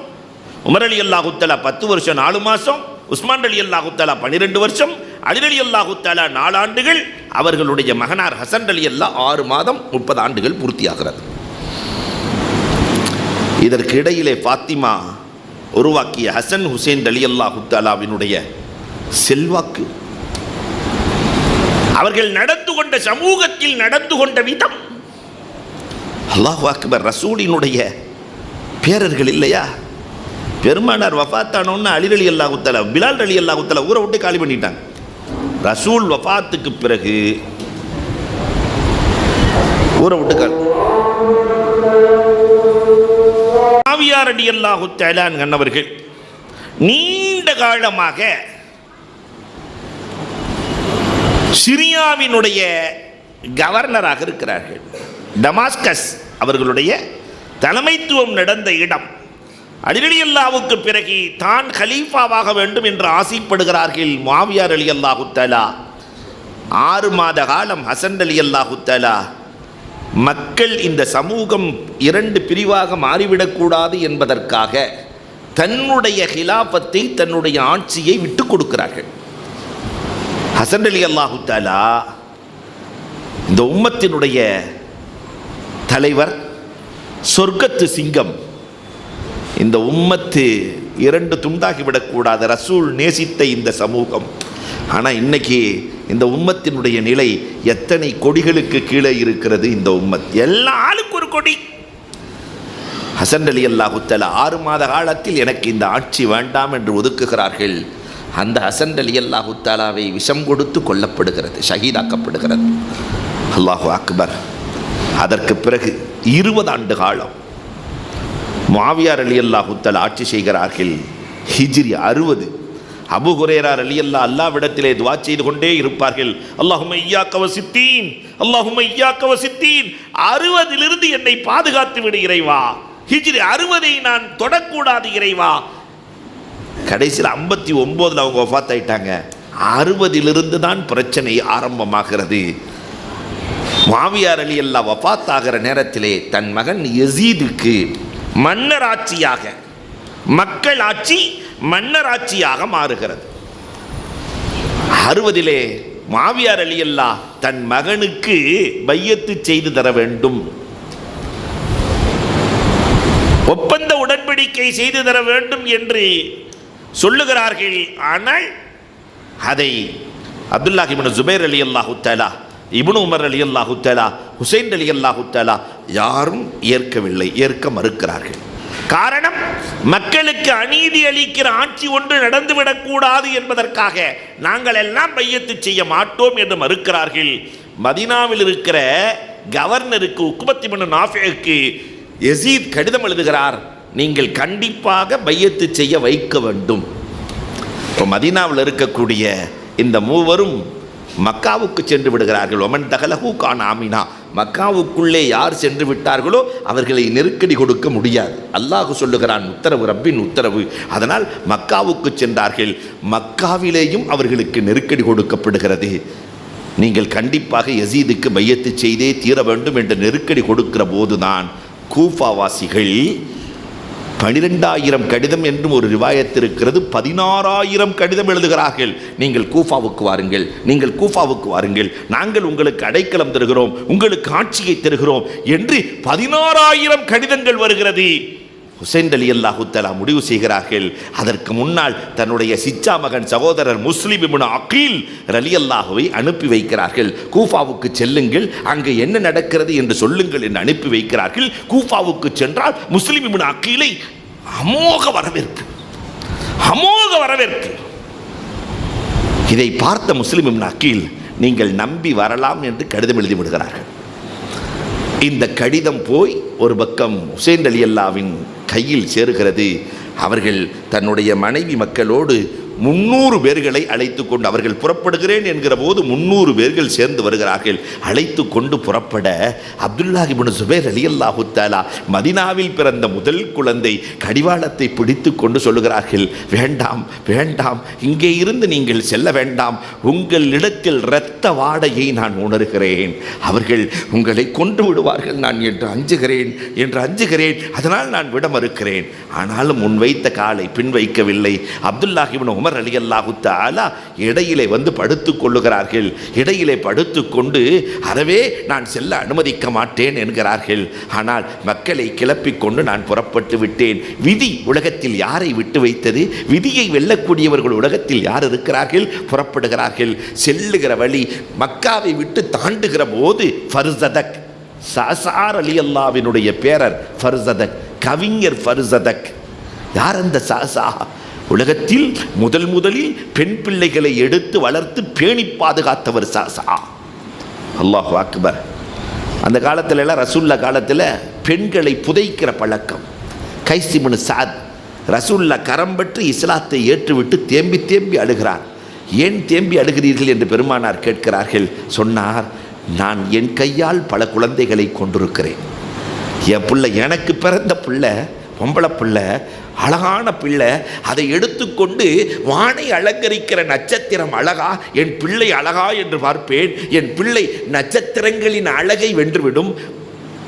உமர் ரலியல்லாஹு தஆலா 10 வருஷம் 4 மாதம், உஸ்மான் ரலியல்லாஹு தஆலா 12 வருஷம், அலி ரலியல்லாஹு தஆலா 4 ஆண்டுகள், அவர்களுடைய மகனார் ஹசன் ரலியல்லாஹு 6 மாதம், 30 ஆண்டுகள் பூர்த்தியாகிறது. இதற்கு இடையிலே ஃபாத்திமா உருவாக்கிய ஹசன் ஹுசைன் ரலியல்லாஹு தஆலாவினுடைய செல்வாக்கு, அவர்கள் நடந்து கொண்ட சமூகத்தில் நடந்து கொண்ட விதம், அல்லாஹு அக்பர். ரசூலினுடைய பேரர்கள் இல்லையா? பெருமானார் வஃபாத்தானோன்னு அலி ரலியல்லாஹு தஆலா, பிலால் ரலியல்லாஹு தஆலா ஊரை விட்டு காலி பண்ணிட்டாங்க. ரசூல் வஃபாத்துக்கு பிறகு ஊரை விட்டு காலி. முஆவியா ரலியல்லாஹு தஆலா அன்னவர்கள் நீண்ட காலமாக சிரியாவினுடைய கவர்னராக இருக்கிறார்கள். டமாஸ்கஸ் அவர்களுடைய தலைமைத்துவம் நடந்த இடம். அலி ரலியல்லாஹுவுக்கு பிறகு தான் கலீஃபாவாக வேண்டும் என்று ஆசைப்படுகிறார்கள். முஆவியா ரலியல்லாஹு தஆலா 6 மாத காலம் ஹசன் ரலியல்லாஹு தஆலா மக்கள் இந்த சமூகம் 2 பிரிவாக மாறிவிடக்கூடாது என்பதற்காக தன்னுடைய ஹிலாஃபத்தை, தன்னுடைய ஆட்சியை விட்டு கொடுக்கிறார்கள். ஹசன் ரலியல்லாஹு தஆலா இந்த உம்மத்தினுடைய தலைவர், சொர்க்கத்து சிங்கம். இந்த உம்மத்து 2 துண்டாகிவிடக்கூடாது, ரசூல் நேசித்த இந்த சமூகம். ஆனால் இன்னைக்கு இந்த உம்மத்தினுடைய நிலை எத்தனை கொடிகளுக்கு கீழே இருக்கிறது. இந்த உம்மத் எல்லா ஆளுக்கு ஒரு கொடி. ஹசன் ரலியல்லாஹு தஆலா 6 மாத காலத்தில் எனக்கு இந்த ஆட்சி வேண்டாம் என்று ஒதுக்குகிறார்கள். அந்த ஹசன் ரலியல்லாஹு தஆலாவை விஷம் கொடுத்து கொல்லப்படுகிறது, ஷஹீதாக்கப்படுகிறது. அல்லாஹு அக்பர். அதற்கு பிறகு 20 ஆண்டு காலம் முஆவியா ரலியல்லாஹு தஆலா ஆட்சி செய்கிறார்கள். ஹிஜ்ரி 60. அபூ ஹுரைரா ரலியல்லாஹு அல்லாஹ்விடத்திலே துஆ செய்து கொண்டே இருப்பார்கள், அல்லாஹும்ம இய்யாக வசித்தீன், அல்லாஹும்ம இய்யாக வசித்தீன். 60 என்னை பாதுகாத்து விடு இறைவா, ஹிஜ்ரி 60 நான் தொடக்கூடாது இறைவா. கடைசியில் 59 அவங்க வஃபாத் ஆயிட்டாங்க. 60 தான் பிரச்சனை ஆரம்பமாகிறது. முஆவியா ரலியல்லாஹு வஃபாத் ஆகிற நேரத்திலே தன் மகன் யஸீதுக்கு மன்னர் ஆட்சியாக, மக்கள் ஆட்சி மன்னர் ஆட்சியாக மாறுகிறது. 60 முஆவியா ரலியல்லாஹு தன் மகனுக்கு பையத்து செய்து தர வேண்டும், ஒப்பந்த உடன்படிக்கை செய்து தர வேண்டும் என்று சொல்லுகிறார்கள். ஆனால் அதை அப்துல்லாஹ் இப்னு ஜுபைர் ரலியல்லாஹு தஆலா இப்னு உமர் ரலியல்லாஹு தஆலா, ஹுசைன் ரலியல்லாஹு தஆலா யாரும் ஏற்கவில்லை, ஏற்க மறுக்கிறார்கள். காரணம், மக்களுக்கு அநீதி அளிக்கிற ஆட்சி ஒன்று நடந்துவிடக்கூடாது என்பதற்காக நாங்கள் எல்லாம் பையத்து செய்ய மாட்டோம் என்று மறுக்கிறார்கள். மதீனாவில் இருக்கிற கவர்னருக்கு உக்பத் இப்னு நாஃபிக்கு யஸீத் கடிதம் எழுதுகிறார், நீங்கள் கண்டிப்பாக பையத்து செய்ய வைக்க வேண்டும். இப்போ மதீனாவில் இருக்கக்கூடிய இந்த மூவரும் மக்காவுக்கு சென்று விடுகிறார்கள். ஒமன் தகலஹு கான ஆமினா, மக்காவுக்குள்ளே யார் சென்று விட்டார்களோ அவர்களை நெருக்கடி கொடுக்க முடியாது. அல்லாஹ் சொல்லுகிறான், உத்தரவு, ரப்பின் உத்தரவு. அதனால் மக்காவுக்கு சென்றார்கள். மக்காவிலேயும் அவர்களுக்கு நெருக்கடி கொடுக்கப்படுகிறது. நீங்கள் கண்டிப்பாக யஸீதுக்கு பையத்து செய்தே தீர வேண்டும் என்று நெருக்கடி கொடுக்கிற போதுதான் கூஃபாவாசிகள் 12,000 கடிதம் என்றும் ஒரு ரிவாயத் இருக்கிறது, 16,000 கடிதம் எழுதுகிறார்கள். நீங்கள் கூஃபாவுக்கு வாருங்கள், நீங்கள் கூஃபாவுக்கு வாருங்கள், நாங்கள் உங்களுக்கு அடைக்கலம் தருகிறோம், உங்களுக்கு ஆட்சியை தருகிறோம் என்று 16,000 கடிதங்கள் வருகிறது. ஹுசைன் ரலியல்லாஹு தஆலா முடிவு செய்கிறார்கள், அதற்கு முன்னால் தன்னுடைய சிச்சா மகன் சகோதரர் முஸ்லிம் இப்னு அகீல் ரலியல்லாஹுவை அனுப்பி வைக்கிறார்கள். கூஃபாவுக்கு செல்லுங்கள், அங்கே என்ன நடக்கிறது என்று சொல்லுங்கள் என்று அனுப்பி வைக்கிறார்கள். கூஃபாவுக்கு சென்றால் முஸ்லிம் இப்னு அகீலை அமோக வரவேற்பு, அமோக வரவேற்பு. இதை பார்த்த முஸ்லிம் இப்னு அகீல், நீங்கள் நம்பி வரலாம் என்று கடிதம் எழுதி விடுகிறார்கள். இந்த கடிதம் போய் ஒரு பக்கம் ஹுசைன் ரலியல்லாஹுவின் கையில் சேருகிறது. அவர்கள் தன்னுடைய மனைவி மக்களோடு 300 பேர்களை அழைத்து கொண்டு, அவர்கள் புறப்படுகிறேன் என்கிற போது 300 பேர்கள் சேர்ந்து வருகிறார்கள். அழைத்து கொண்டு புறப்பட அப்துல்லாஹ் இப்னு ஜுபைர் ரலியல்லாஹு தஆலா, மதீனாவில் பிறந்த முதல் குழந்தை, கடிவாளத்தை பிடித்து கொண்டு சொல்லுகிறார்கள், வேண்டாம் வேண்டாம், இங்கே இருந்து நீங்கள் செல்ல வேண்டாம், உங்களிடத்தில் இரத்த வாடையை நான் உணர்கிறேன், அவர்கள் உங்களை கொன்று விடுவார்கள் நான் என்று அஞ்சுகிறேன், அதனால் நான் விட மறுக்கிறேன். ஆனாலும் முன் வைத்த காலை பின் வைக்கவில்லை. அப்துல்லாஹ் இப்னு உமர் ரலியல்லாஹு தஆலா இடையிலே வந்து படுத்துக் கொள்ளுகிறார்கள். இடையிலே படுத்துக்கொண்டு, அறவே நான் செல்ல அனுமதிக்க மாட்டேன் என்கிறார்கள். ஆனால் மக்களை கிளப்பிக் கொண்டு நான் புறப்பட்டு விட்டேன். விதி உலகத்தில் யாரை விட்டு வைத்தது? விதியை வெல்லக்கூடியவர்கள் உலகத்தில் யார் இருக்கிறார்கள்? புறப்படுகிறார்கள். செல்லுகிற வழி மக்காவை விட்டு தாண்டுகிற போது ஃபர்சதக், சாசார் ரலியல்லாஹுவினுடைய பேரர் ஃபர்சதக், கவிஞர் ஃபர்சதக். யார் அந்த சாசா? உலகத்தில் முதலில் பெண் பிள்ளைகளை எடுத்து வளர்த்து பேணி பாதுகாத்தவர் சாசா. அல்லாஹு அக்பர். அந்த காலத்துல எல்லாம், ரசூல்லா காலத்தில் பெண்களை புதைக்கிற பழக்கம். கைஸ் இப்னு சாத் ரசூல்லா கரம் பற்றி இஸ்லாத்தை ஏற்றுவிட்டு தேம்பி தேம்பி அழுகிறார். ஏன் தேம்பி அழுகிறீர்கள் என்று பெருமானார் கேட்கிறார்கள். சொன்னார், நான் என் கையால் பல குழந்தைகளை கொண்டிருக்கிறேன். என் பிள்ளை, எனக்கு பிறந்த பிள்ளை பொம்பளை பிள்ளை, அழகான பிள்ளை, அதை எடுத்துக்கொண்டு வானை அலங்கரிக்கிற நட்சத்திரம் அழகா, என் பிள்ளை அழகா என்று பார்ப்பேன். என் பிள்ளை நட்சத்திரங்களின் அழகை வென்றுவிடும்.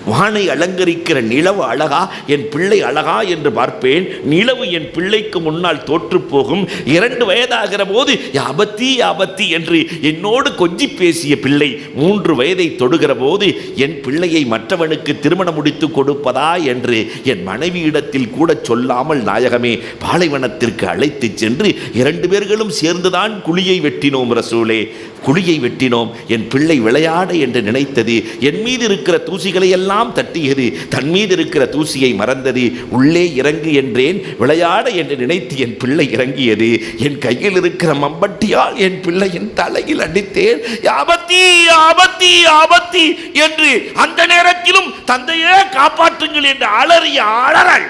வானை அலங்கரிக்கிற நிலவு அழகா, என் பிள்ளை அழகா என்று பார்ப்பேன். நிலவு என் பிள்ளைக்கு முன்னால் தோற்று போகும். 2 வயதாகிற போது யாபத்தி யாபத்தி என்று என்னோடு கொஞ்சி பேசிய பிள்ளை 3 வயதை தொடுகிற போது என் பிள்ளையை மற்றவனுக்கு திருமணம் முடித்து கொடுப்பதா என்று என் மனைவியிடத்தில் கூட சொல்லாமல் நாயகமே பாலைவனத்திற்கு அழைத்து சென்று 2 பேர்களும் சேர்ந்துதான் குழியை வெட்டினோம். ரசூலே, குழியை வெட்டினோம். என் பிள்ளை விளையாட என்று நினைத்தது. என் மீது இருக்கிற தூசிகளை எல்லாம் தட்டியது. தன் மீது இருக்கிற தூசியை மறந்தது. உள்ளே இறங்கு என்றேன், விளையாட என்று நினைத்து என் பிள்ளை இறங்கியது. என் கையில் இருக்கிற மம்பட்டியால் என் பிள்ளையின் தலையில் அடித்தேன். ஆபத்தி ஆபத்தி ஆபத்தி என்று அந்த நேரத்திலும் தந்தையே காப்பாற்றுங்கள் என்று அலறிய அலறல்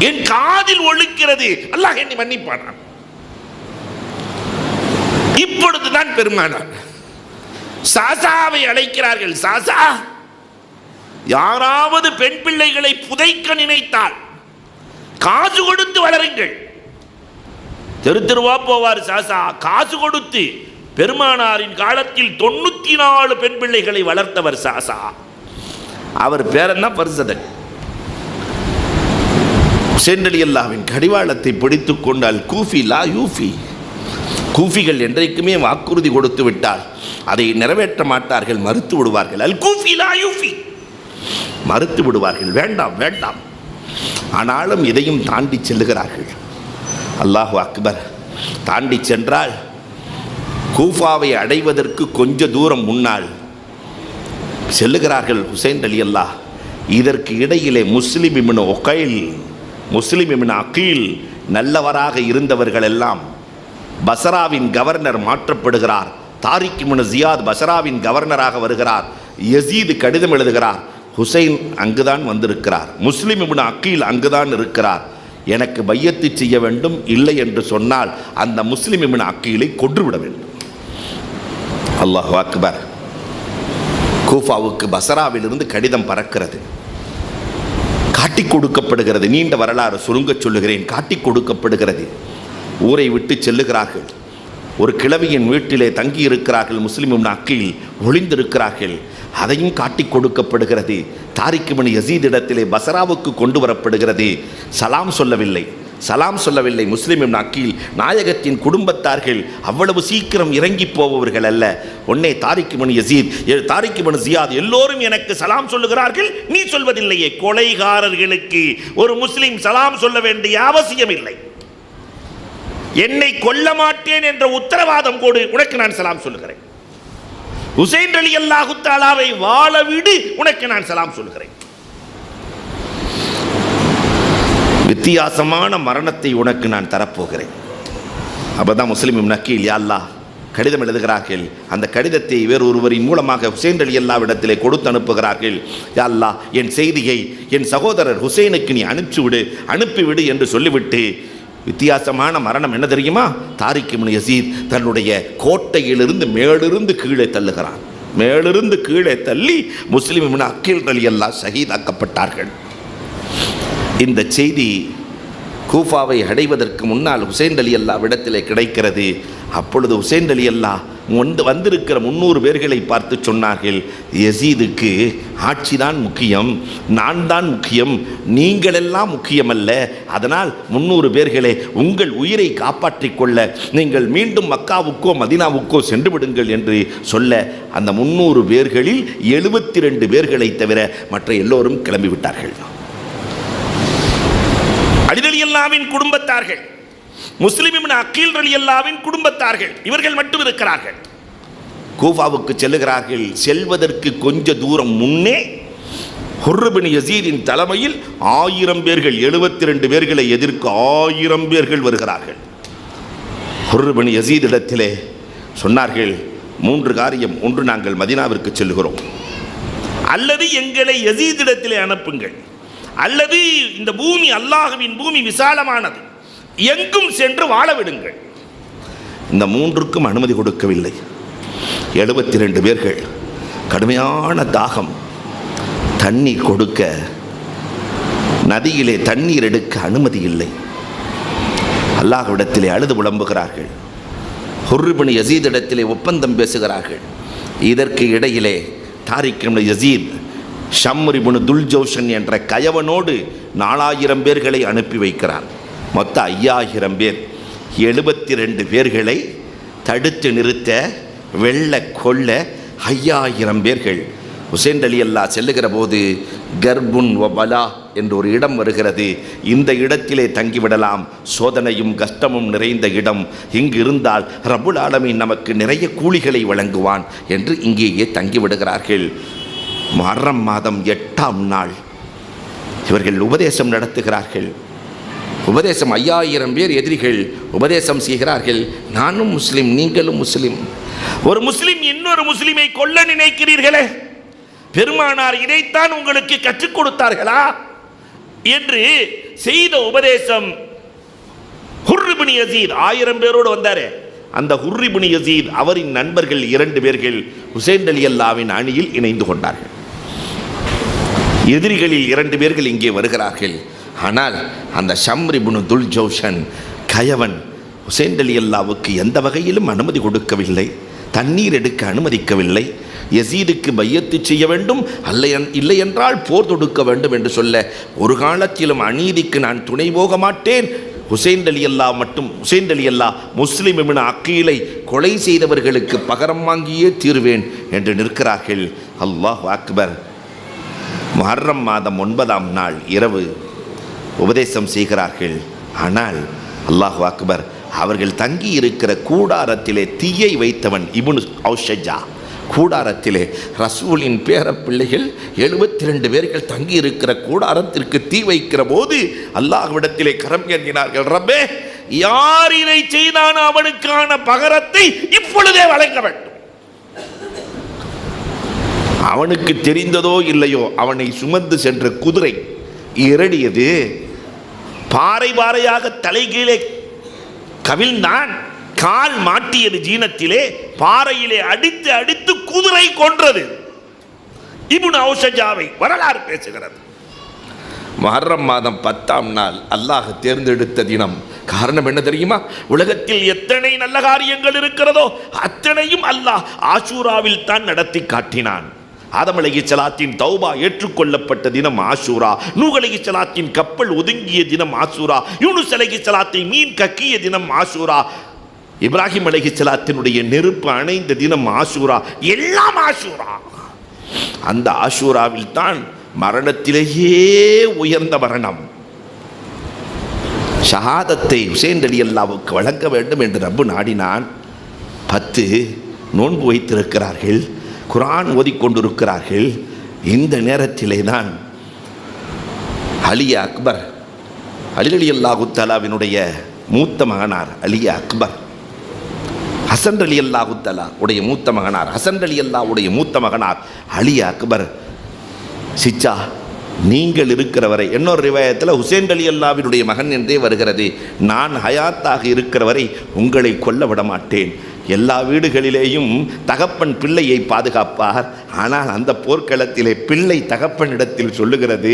என் காதில் ஒலிக்கிறது. அல்லாஹ் என்னை மன்னிப்பானான். இப்பொழுதுதான் பெருமானார் சாசாவை அழைக்கிறார்கள். சாசா, யாராவது பெண் பிள்ளைகளை புதைக்க நினைத்தால் காசு கொடுத்து வளருங்கள். தெரு தெருவா போவார் சாசா, காசு கொடுத்து. பெருமானாரின் காலத்தில் 94 பெண் பிள்ளைகளை வளர்த்தவர் சாசா. அவர் பேரன்னா ஃபர்சதக். ஹுசைன் ரலியல்லாஹுவின் கடிவாளத்தை பிடித்துக் கொண்டால் கூஃபி லா யூஃபி. கூஃபிகள் என்றைக்குமே வாக்குறுதி கொடுத்து விட்டால் அதை நிறைவேற்ற மாட்டார்கள், மறுத்து விடுவார்கள். அல் கூஃபி லா யூஃபி, மறுத்து விடுவார்கள், வேண்டாம் வேண்டாம். ஆனாலும் இதையும் தாண்டி செல்லுகிறார்கள். அல்லாஹு அக்பர். தாண்டி சென்றால் கூஃபாவை அடைவதற்கு கொஞ்ச தூரம் முன்னால் செல்லுகிறார்கள் ஹுசைன் ரலியல்லாஹ். இதற்கு இடையிலே முஸ்லிம் இப்னு அகீல் நல்லவராக இருந்தவர்கள் எல்லாம் பஸ்ராவின் கவர்னர் மாற்றப்படுகிறார். தாரிக் இப்னு ஜியாத் பஸ்ராவின் கவர்னராக வருகிறார். யசீது கடிதம் எழுதுகிறார். ஹுசைன் அங்குதான் வந்திருக்கிறார், முஸ்லிம் இப்னு அகீல் அங்குதான் இருக்கிறார், எனக்கு பையத்து செய்ய வேண்டும், இல்லை என்று சொன்னால் அந்த முஸ்லிம் இப்னு அகீலை கொன்றுவிட வேண்டும். அல்லாஹு அக்பர். கூஃபாவுக்கு பஸ்ராவிலிருந்து கடிதம் பறக்கிறது, காட்டி கொடுக்கப்படுகிறது. நீண்ட வரலாறு சுருங்க சொல்லுகிறேன். காட்டி கொடுக்கப்படுகிறது. ஊரை விட்டு செல்லுகிறார்கள். ஒரு கிழவியின் வீட்டிலே தங்கி இருக்கிறார்கள். முஸ்லிம் இப்னு அகீல் ஒளிந்திருக்கிறார்கள். அதையும் காட்டி கொடுக்கப்படுகிறது. தாரிக் இப்னு யசீத் இடத்திலே பஸ்ராவுக்கு கொண்டு வரப்படுகிறது. சலாம் சொல்லவில்லை முஸ்லிம் இப்னு அகீல். நாயகத்தின் குடும்பத்தார்கள் அவ்வளவு சீக்கிரம் இறங்கி போபவர்கள் அல்ல. ஒன்னே தாரிக் இப்னு யசீத், தாரிக் இப்னு ஜியாத் எல்லோரும் எனக்கு சலாம் சொல்லுகிறார்கள், நீ சொல்வதில்லையே. கொலைகாரர்களுக்கு ஒரு முஸ்லிம் சலாம் சொல்ல வேண்டிய அவசியம் இல்லை. என்னை கொல்ல மாட்டேன் என்ற உத்தரவாதம் கொடு, உனக்கு நான் சலாம் சொல்லுகிறேன். ஹுசைன் ரலியல்லாஹு தஆலாவை வாழ விடு, உனக்கு நான் சலாம் சொல்லுகிறேன். வித்தியாசமான மரணத்தை உனக்கு நான் தரப்போகிறேன். அப்பதான் முஸ்லிம் இப்னு அகீல் யா அல்லாஹ் கடிதம் எழுதுகிறார்கள். அந்த கடிதத்தை வேறு ஒருவரின் மூலமாக ஹுசைன் ரலியல்லாஹ்விடத்திலே கொடுத்து அனுப்புகிறார்கள். யா அல்லாஹ், என் செய்தியை என் சகோதரர் ஹுசைனுக்கு நீ அனுப்பிவிடு என்று சொல்லிவிட்டு, வித்தியாசமான மரணம் என்ன தெரியுமா? தாரிக் இப்னு யசீத் தன்னுடைய கோட்டையிலிருந்து மேலிருந்து கீழே தள்ளுகிறான். மேலிருந்து கீழே தள்ளி முஸ்லிம் இப்னு அகீல் ரலியல்லாஹ் ஷஹீதாக்கப்பட்டார்கள். இந்த செய்தி கூஃபாவை அடைவதற்கு முன்னால் ஹுசைன் ரலியல்லாஹ் இடத்திலே கிடைக்கிறது. அப்பொழுது ஹுசைன் ரலியல்லாஹ் வந்திருக்கிற 300 பேர்களை பார்த்து சொன்னார்கள், யசீதுக்கு ஆட்சிதான் முக்கியம், நான் தான் முக்கியம், நீங்களெல்லாம் முக்கியமல்ல. அதனால் 300 பேர்களே, உங்கள் உயிரை காப்பாற்றிக் கொள்ள நீங்கள் மீண்டும் மக்காவுக்கோ மதினாவுக்கோ சென்று விடுங்கள் என்று சொல்ல, அந்த 300 பேர்களில் 72 பேர்களை தவிர மற்ற எல்லோரும் கிளம்பிவிட்டார்கள். அலி ரலியல்லாஹ்வின் குடும்பத்தார்கள், முஸ்லிம் இப்னு அகீல் ரலியல்லாஹ்வின் குடும்பத்தார்கள், இவர்கள் மட்டும் இருக்கிறார்கள். கூஃபாவுக்கு செல்லுகிறார்கள். செல்வதற்கு கொஞ்ச தூரம் முன்னே ஹுர் இப்னு யசீதின் தலைமையில் 1000 பேர்கள், 72 பேர்களை எதிர்க்க 1000 பேர்கள் வருகிறார்கள். ஹுர் இப்னு யசீத் இடத்திலே சொன்னார்கள், 3 காரியம். ஒன்று, நாங்கள் மதீனாவிற்கு செல்கிறோம், அல்லது எங்களை யசீதிடத்திலே அனுப்புங்கள், அல்லது இந்த பூமி அல்லாஹ்வின் பூமி விசாலமானது, எங்கும் சென்று வாழ விடுங்கள். இந்த 3க்கும் அனுமதி கொடுக்கவில்லை. 72 பேர்கள், கடுமையான தாகம், தண்ணீர் கொடுக்க, நதியிலே தண்ணீர் எடுக்க அனுமதி இல்லை. அல்லாஹ்விடத்திலே அழுது புலம்புகிறார்கள். ஹுர் இப்னு யசீத் இடத்திலே ஒப்பந்தம் பேசுகிறார்கள். இதற்கு இடையிலே தாரிக் இப்னு யசீத் ஷம்ர் இப்னு துல்ஜௌஷன் என்ற கயவனோடு 4000 பேர்களை அனுப்பி வைக்கிறார். மொத்தம் 5000 பேர். 72 பேர்களை தடுத்து நிறுத்த, வெள்ள கொள்ள 5000 பேர்கள். ஹுசைன் ரலியல்லாஹ் செல்லுகிற போது கர்புன் வபலா என்ற ஒரு இடம் வருகிறது. இந்த இடத்திலே தங்கிவிடலாம், சோதனையும் கஷ்டமும் நிறைந்த இடம், இங்கு இருந்தால் ரப்புல் ஆலமீன் நமக்கு நிறைய கூலிகளை வழங்குவான் என்று இங்கேயே தங்கிவிடுகிறார்கள். முஹர்ரம் மாதம் 8ஆம் நாள் இவர்கள் உபதேசம் நடத்துகிறார்கள். உபதேசம் 5000 பேர் எதிரிகள் உபதேசம் செய்கிறார்கள். நானும் முஸ்லிம், நீங்களும் முஸ்லிம். ஒரு முஸ்லிம் இன்னொரு முஸ்லிமை கொல்ல நினைக்கிறீர்களே, பெருமானார் இதைத்தான் உங்களுக்கு கற்றுக் கொடுத்தார்களா என்று செய்த உபதேசம். ஹுர் இப்னு யசீத் 1000 பேரோடு வந்தாரே, அந்த ஹுர் இப்னு யசீத் அவரின் நண்பர்கள் 2 பேர்கள் ஹுசைன் ரலியல்லாஹ்வின் அணியில் இணைந்து கொண்டார்கள். எதிரிகளில் 2 பேர்கள் இங்கே வருகிறார்கள். ஆனால் அந்த ஷம்ர் இப்னு துல்ஜௌஷன் கயவன் ஹுசைன் ரலியல்லாஹ்வுக்கு எந்த வகையிலும் அனுமதி கொடுக்கவில்லை, தண்ணீர் எடுக்க அனுமதிக்கவில்லை. யசீதுக்கு பையத்து செய்ய வேண்டும், இல்லை என்றால் போர் தொடுக்க வேண்டும் என்று சொல்ல, ஒரு காலத்திலும் அநீதிக்கு நான் துணை போக மாட்டேன், ஹுசைன் ரலியல்லாஹ் முஸ்லிம் இப்னு அகீலை கொலை செய்தவர்களுக்கு பகரம் வாங்கியே தீர்வேன் என்று நிற்கிறார்கள். அல்லாஹ் அக்பர். முஹர்ரம் மாதம் 9ஆம் நாள் இரவு உபதேசம் செய்கிறார்கள். ஆனால் அல்லாஹ் அக்பர், அவர்கள் தங்கி இருக்கிற கூடாரத்திலே தீயை வைத்தவன் இப்னு அவுஷஜா. கூடாரத்திலே ரசூலின் பேர பிள்ளைகள் 72 பேர்கள் தங்கி இருக்கிற கூடாரத்திற்கு தீ வைக்கிற போது அல்லாஹ்விடத்திலே கரம் ஏந்தினார்கள். ரப்பே, யார் இதை செய்தான் அவனுக்கான பகரத்தை இப்பொழுதே வழங்க வேண்டும். அவனுக்கு தெரிந்ததோ இல்லையோ, அவனை சுமந்து சென்ற குதிரை இரடியது, பாறை பாறையாக தலைகீழே கவிழ்ந்தான், கால் மாட்டியது ஜீனத்திலே, பாறையிலே அடித்து அடித்து குதிரை கொன்றது. இப்னு அவுஷஜாவை வரலாறு பேசுகிறது. முஹர்ரம் மாதம் 10ஆம் நாள் அல்லாஹ் தேர்ந்தெடுத்த தினம். காரணம் என்ன தெரியுமா? உலகத்தில் எத்தனை நல்ல காரியங்கள் இருக்கிறதோ அத்தனையும் அல்லாஹ் ஆஷூராவில் தான் நடத்தி காட்டினான். ஆதம் அலைஹிஸ்ஸலாத்தின் தௌபா ஏற்றுக்கொள்ளப்பட்ட தினம் ஆஷூரா, நூஹ் அலைஹிஸ்ஸலாத்தின் கப்பல் ஒதுங்கிய தினம் ஆஷூரா, யூனுஸ் அலைஹிஸ்ஸலாத்தை மீன் கக்கிய தினம் ஆஷூரா, இப்ராஹிம் அலைஹிஸ்ஸலாத்தினுடைய நெருப்பு அணைந்த தினம் ஆஷூரா, எல்லாம் ஆஷூரா. அந்த ஆஷூராவில் தான் மரணத்திலேயே உயர்ந்த மரணம் ஷஹாதத்தை ஹுசைன் ரலியல்லாஹுவுக்கு வழங்க வேண்டும் என்று ரப்பு நாடினான். 10 நோன்பு வைத்திருக்கிறார்கள், குர்ஆன் ஓதிக்கொண்டிருக்கிறார்கள். இந்த நேரத்திலே தான் அலி அக்பர், அலி ரலியல்லாஹு தஆலாவினுடைய மூத்த மகனார் அலி அக்பர், ஹசன் ரலியல்லாஹு தஆலா உடைய மூத்த மகனார், ஹசன் ரலியல்லாஹுடைய மூத்த மகனார் அலி அக்பர், சிச்சா நீங்கள் இருக்கிற வரை, இன்னொரு ரிவாயத்தில் ஹுசைன் ரலியல்லாஹுவினுடைய மகன் என்றே வருகிறது, நான் ஹயாத்தாக இருக்கிற வரை உங்களை கொல்ல விட மாட்டேன். எல்லா வீடுகளிலேயும் தகப்பன் பிள்ளையை பாதுகாப்பார், ஆனால் அந்த போர்க்களத்திலே பிள்ளை தகப்பனிடத்தில் சொல்லுகிறது,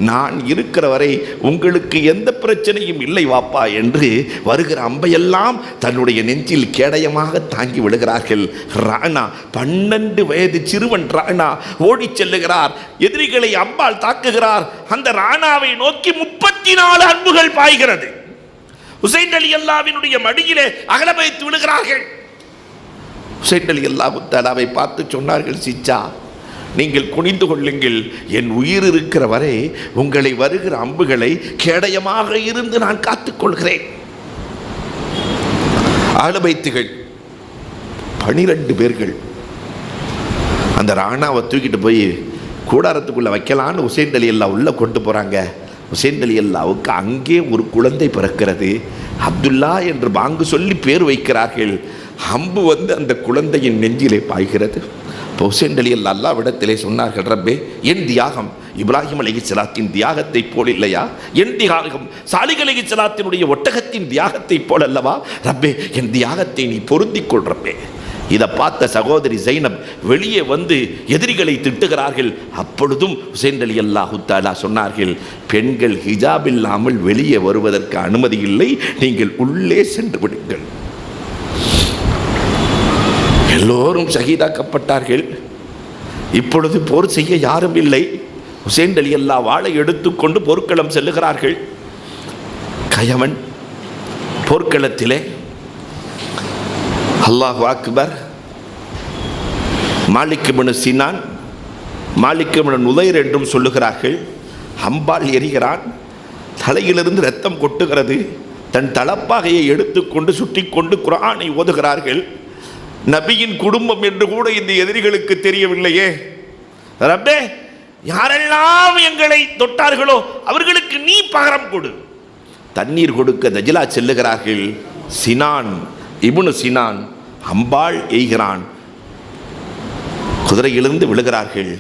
நான் இருக்கிற வரை உங்களுக்கு எந்த பிரச்சனையும் இல்லை வாப்பா என்று வருகிற அம்பையெல்லாம் தன்னுடைய நெஞ்சில் கேடயமாக தாங்கி விடுகிறார்கள். ராணா 12 வயது சிறுவன் ராணா ஓடிச் செல்லுகிறார், எதிரிகளை அம்பால் தாக்குகிறார். அந்த ராணாவை நோக்கி 34 அம்புகள் பாய்கிறது. ஹுசைன் ரலியல்லாஹுவினுடைய மடியிலே அகல வைத்து விடுகிறார்கள். ஹுசைன் ரலியல்லாஹு தஆலாவை பார்த்து சொன்னார்கள், சிச்சா நீங்கள் குனிந்து கொள்ளுங்கள், என் உயிர் இருக்கிற வரை உங்களை வருகிற அம்புகளை கேடயமாக இருந்து நான் காத்துக்கொள்கிறேன். அஹ்ல பைத்துகள் 12 பேர்கள் அந்த ராணாவை தூக்கிட்டு போய் கூடாரத்துக்குள்ளே வைக்கலான்னு ஹுசைன் ரலியல்லாஹு உள்ளே கொண்டு போகிறாங்க. ஹுசைன் ரலியல்லாஹுவுக்கு அங்கே ஒரு குழந்தை பிறக்கிறது. அப்துல்லா என்று பாங்கு சொல்லி பேர் வைக்கிறார்கள். அம்பு வந்து அந்த குழந்தையின் நெஞ்சிலே பாய்கிறது. ஹுசைன் ரலியல்லாஹு அல்லாஹ்விடத்திலே சொன்னார்கள், ரப்பே, என் தியாகம் இப்ராஹிம் அலைஹிஸ்ஸலாத்தின் தியாகத்தை போல் இல்லையா? என் தியாகம் சாலிஹ் அலைஹிஸ்ஸலாத்தினுடைய ஒட்டகத்தின் தியாகத்தை போல் அல்லவா? ரப்பே, என் தியாகத்தை நீ பொருந்திக் கொள் ரப்பே. இதை பார்த்த சகோதரி ஜைனப் வெளியே வந்து எதிரிகளை திட்டுகிறார்கள். அப்பொழுதும் ஹுசைன் ரலியல்லாஹு தஆலா சொன்னார்கள், பெண்கள் ஹிஜாப் இல்லாமல் வெளியே வருவதற்கு அனுமதி இல்லை, நீங்கள் உள்ளே சென்று விடுங்கள். எல்லோரும் ஷஹீதாக்கப்பட்டார்கள். இப்பொழுது போர் செய்ய யாரும் இல்லை. ஹுசைன் ரலியல்லாஹு வாளை எடுத்துக்கொண்டு போர்க்களம் செல்லுகிறார்கள். கயவன் போர்க்களத்திலே அல்லாஹு அக்பர், மாலிக் இப்னு சினான், மாலிக் இப்னு நுதைர் என்றும் சொல்லுகிறார்கள். அம்பால் எரிகிறான், தலையிலிருந்து இரத்தம் கொட்டுகிறது. தன் தலப்பாகையை எடுத்துக்கொண்டு சுட்டிக்கொண்டு குர்ஆனை ஓதுகிறார்கள். நபியின் குடும்பம் என்று கூட இந்த எதிரிகளுக்கு தெரியவில்லையே. ரப்பே, யாரெல்லாம் எங்களை தொட்டார்களோ அவர்களுக்கு நீ பகரம் கொடு. தண்ணீர் கொடுக்க தஜ்லா செல்லுகிறார்கள். சினான் இப்னு சினான் அம்பாள் எய்கிறான், குதிரையிலிருந்து விழுகிறார்கள்.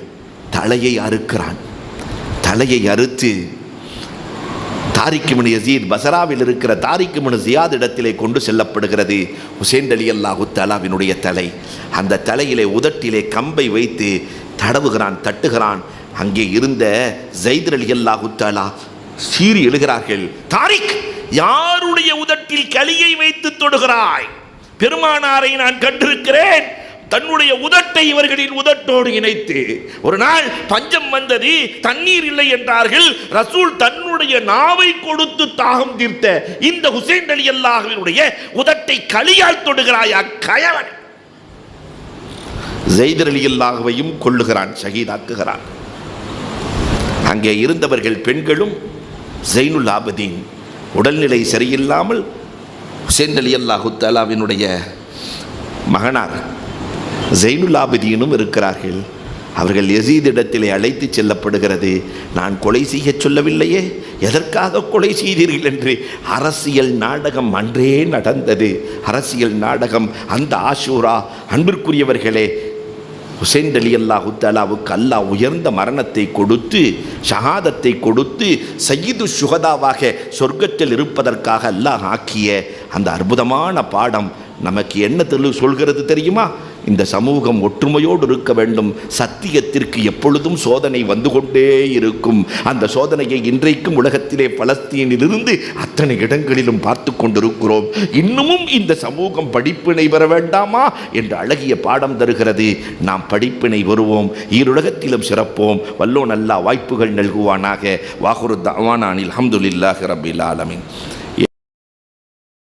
தலையை அறுக்கிறான். தலையை அறுத்து தாரிக் இப்னு யஸீத், பஸராவில் இருக்கிற தாரிக் இப்னு ஜியாத் இடத்திலே கொண்டு செல்லப்படுகிறது. ஹுசைன் ரலியல்லாஹு தஆலாவினுடைய தலை. அந்த தலையிலே உதட்டிலே கம்பை வைத்து தடவுகிறான், தட்டுகிறான். அங்கே இருந்த ஸைத் ரலியல்லாஹு தஆலா சீறி எழுகிறார்கள், தாரிக், யாருடைய உதட்டில் களியை வைத்து தொடுகிறாய்? பெருமானாரை நான் கண்டிருக்கிறேன், தன்னுடைய உதட்டை இவர்களின் உதட்டோடு இணைத்து. ஒரு நாள் பஞ்சம் வந்தது, தண்ணீர் இல்லை என்றார்கள். ரசூல் தன்னுடைய நாவை கொடுத்து தாகம் தீர்த்த இந்த ஹுசைன் ரலியல்லாஹுவினுடைய உதட்டை களியால் தொடுகிறாயா கயவன்? ஸைத் ரலியல்லாஹுவையும் கொல்லுகிறான், ஷஹீதாக்குகிறான். அங்கே இருந்தவர்கள் பெண்களும் ஜைனுல் ஆபதீன் உடல்நிலை சரியில்லாமல் ஹுசைன் ரலியல்லாஹு தஆலாவினுடைய மகனார் ஜைனுல் ஆபிதீனும் இருக்கிறார்கள். அவர்கள் யசீதிடத்திலே அழைத்து செல்லப்படுகிறது. நான் கொலை செய்ய சொல்லவில்லையே, எதற்காக கொலை செய்தீர்கள் என்று அரசியல் நாடகம் அன்றே நடந்தது. அரசியல் நாடகம் அந்த ஆஷூரா. அன்பிற்குரியவர்களே, ஹுசைன் ரலியல்லாஹு தஆலாவுக்கு அல்லாஹ் உயர்ந்த மரணத்தை கொடுத்து, ஷஹாதத்தை கொடுத்து, சய்யிது ஷுஹதாவாக சொர்க்கத்தில் இருப்பதற்காக அல்லாஹ் ஆக்கிய அந்த அற்புதமான பாடம் நமக்கு என்ன சொல்கிறது தெரியுமா? இந்த சமூகம் ஒற்றுமையோடு இருக்க வேண்டும். சத்தியத்திற்கு எப்பொழுதும் சோதனை வந்து கொண்டே இருக்கும். அந்த சோதனையை இன்றைக்கும் உலகத்திலே பலஸ்தீனிலிருந்து அத்தனை இடங்களிலும் பார்த்து கொண்டிருக்கிறோம். இன்னமும் இந்த சமூகம் படிப்பினை பெற வேண்டாமா என்ற அழகிய பாடம் தருகிறது. நாம் படிப்பினை வருவோம், ஈருலகத்திலும் சிறப்போம். வல்லோன் அல்லாஹ் வாய்ப்புகள் நல்குவானாக. வாகுரு தஅவானா அனில் ஹம்துலில்லாஹி ரப்பில் ஆலமீன்.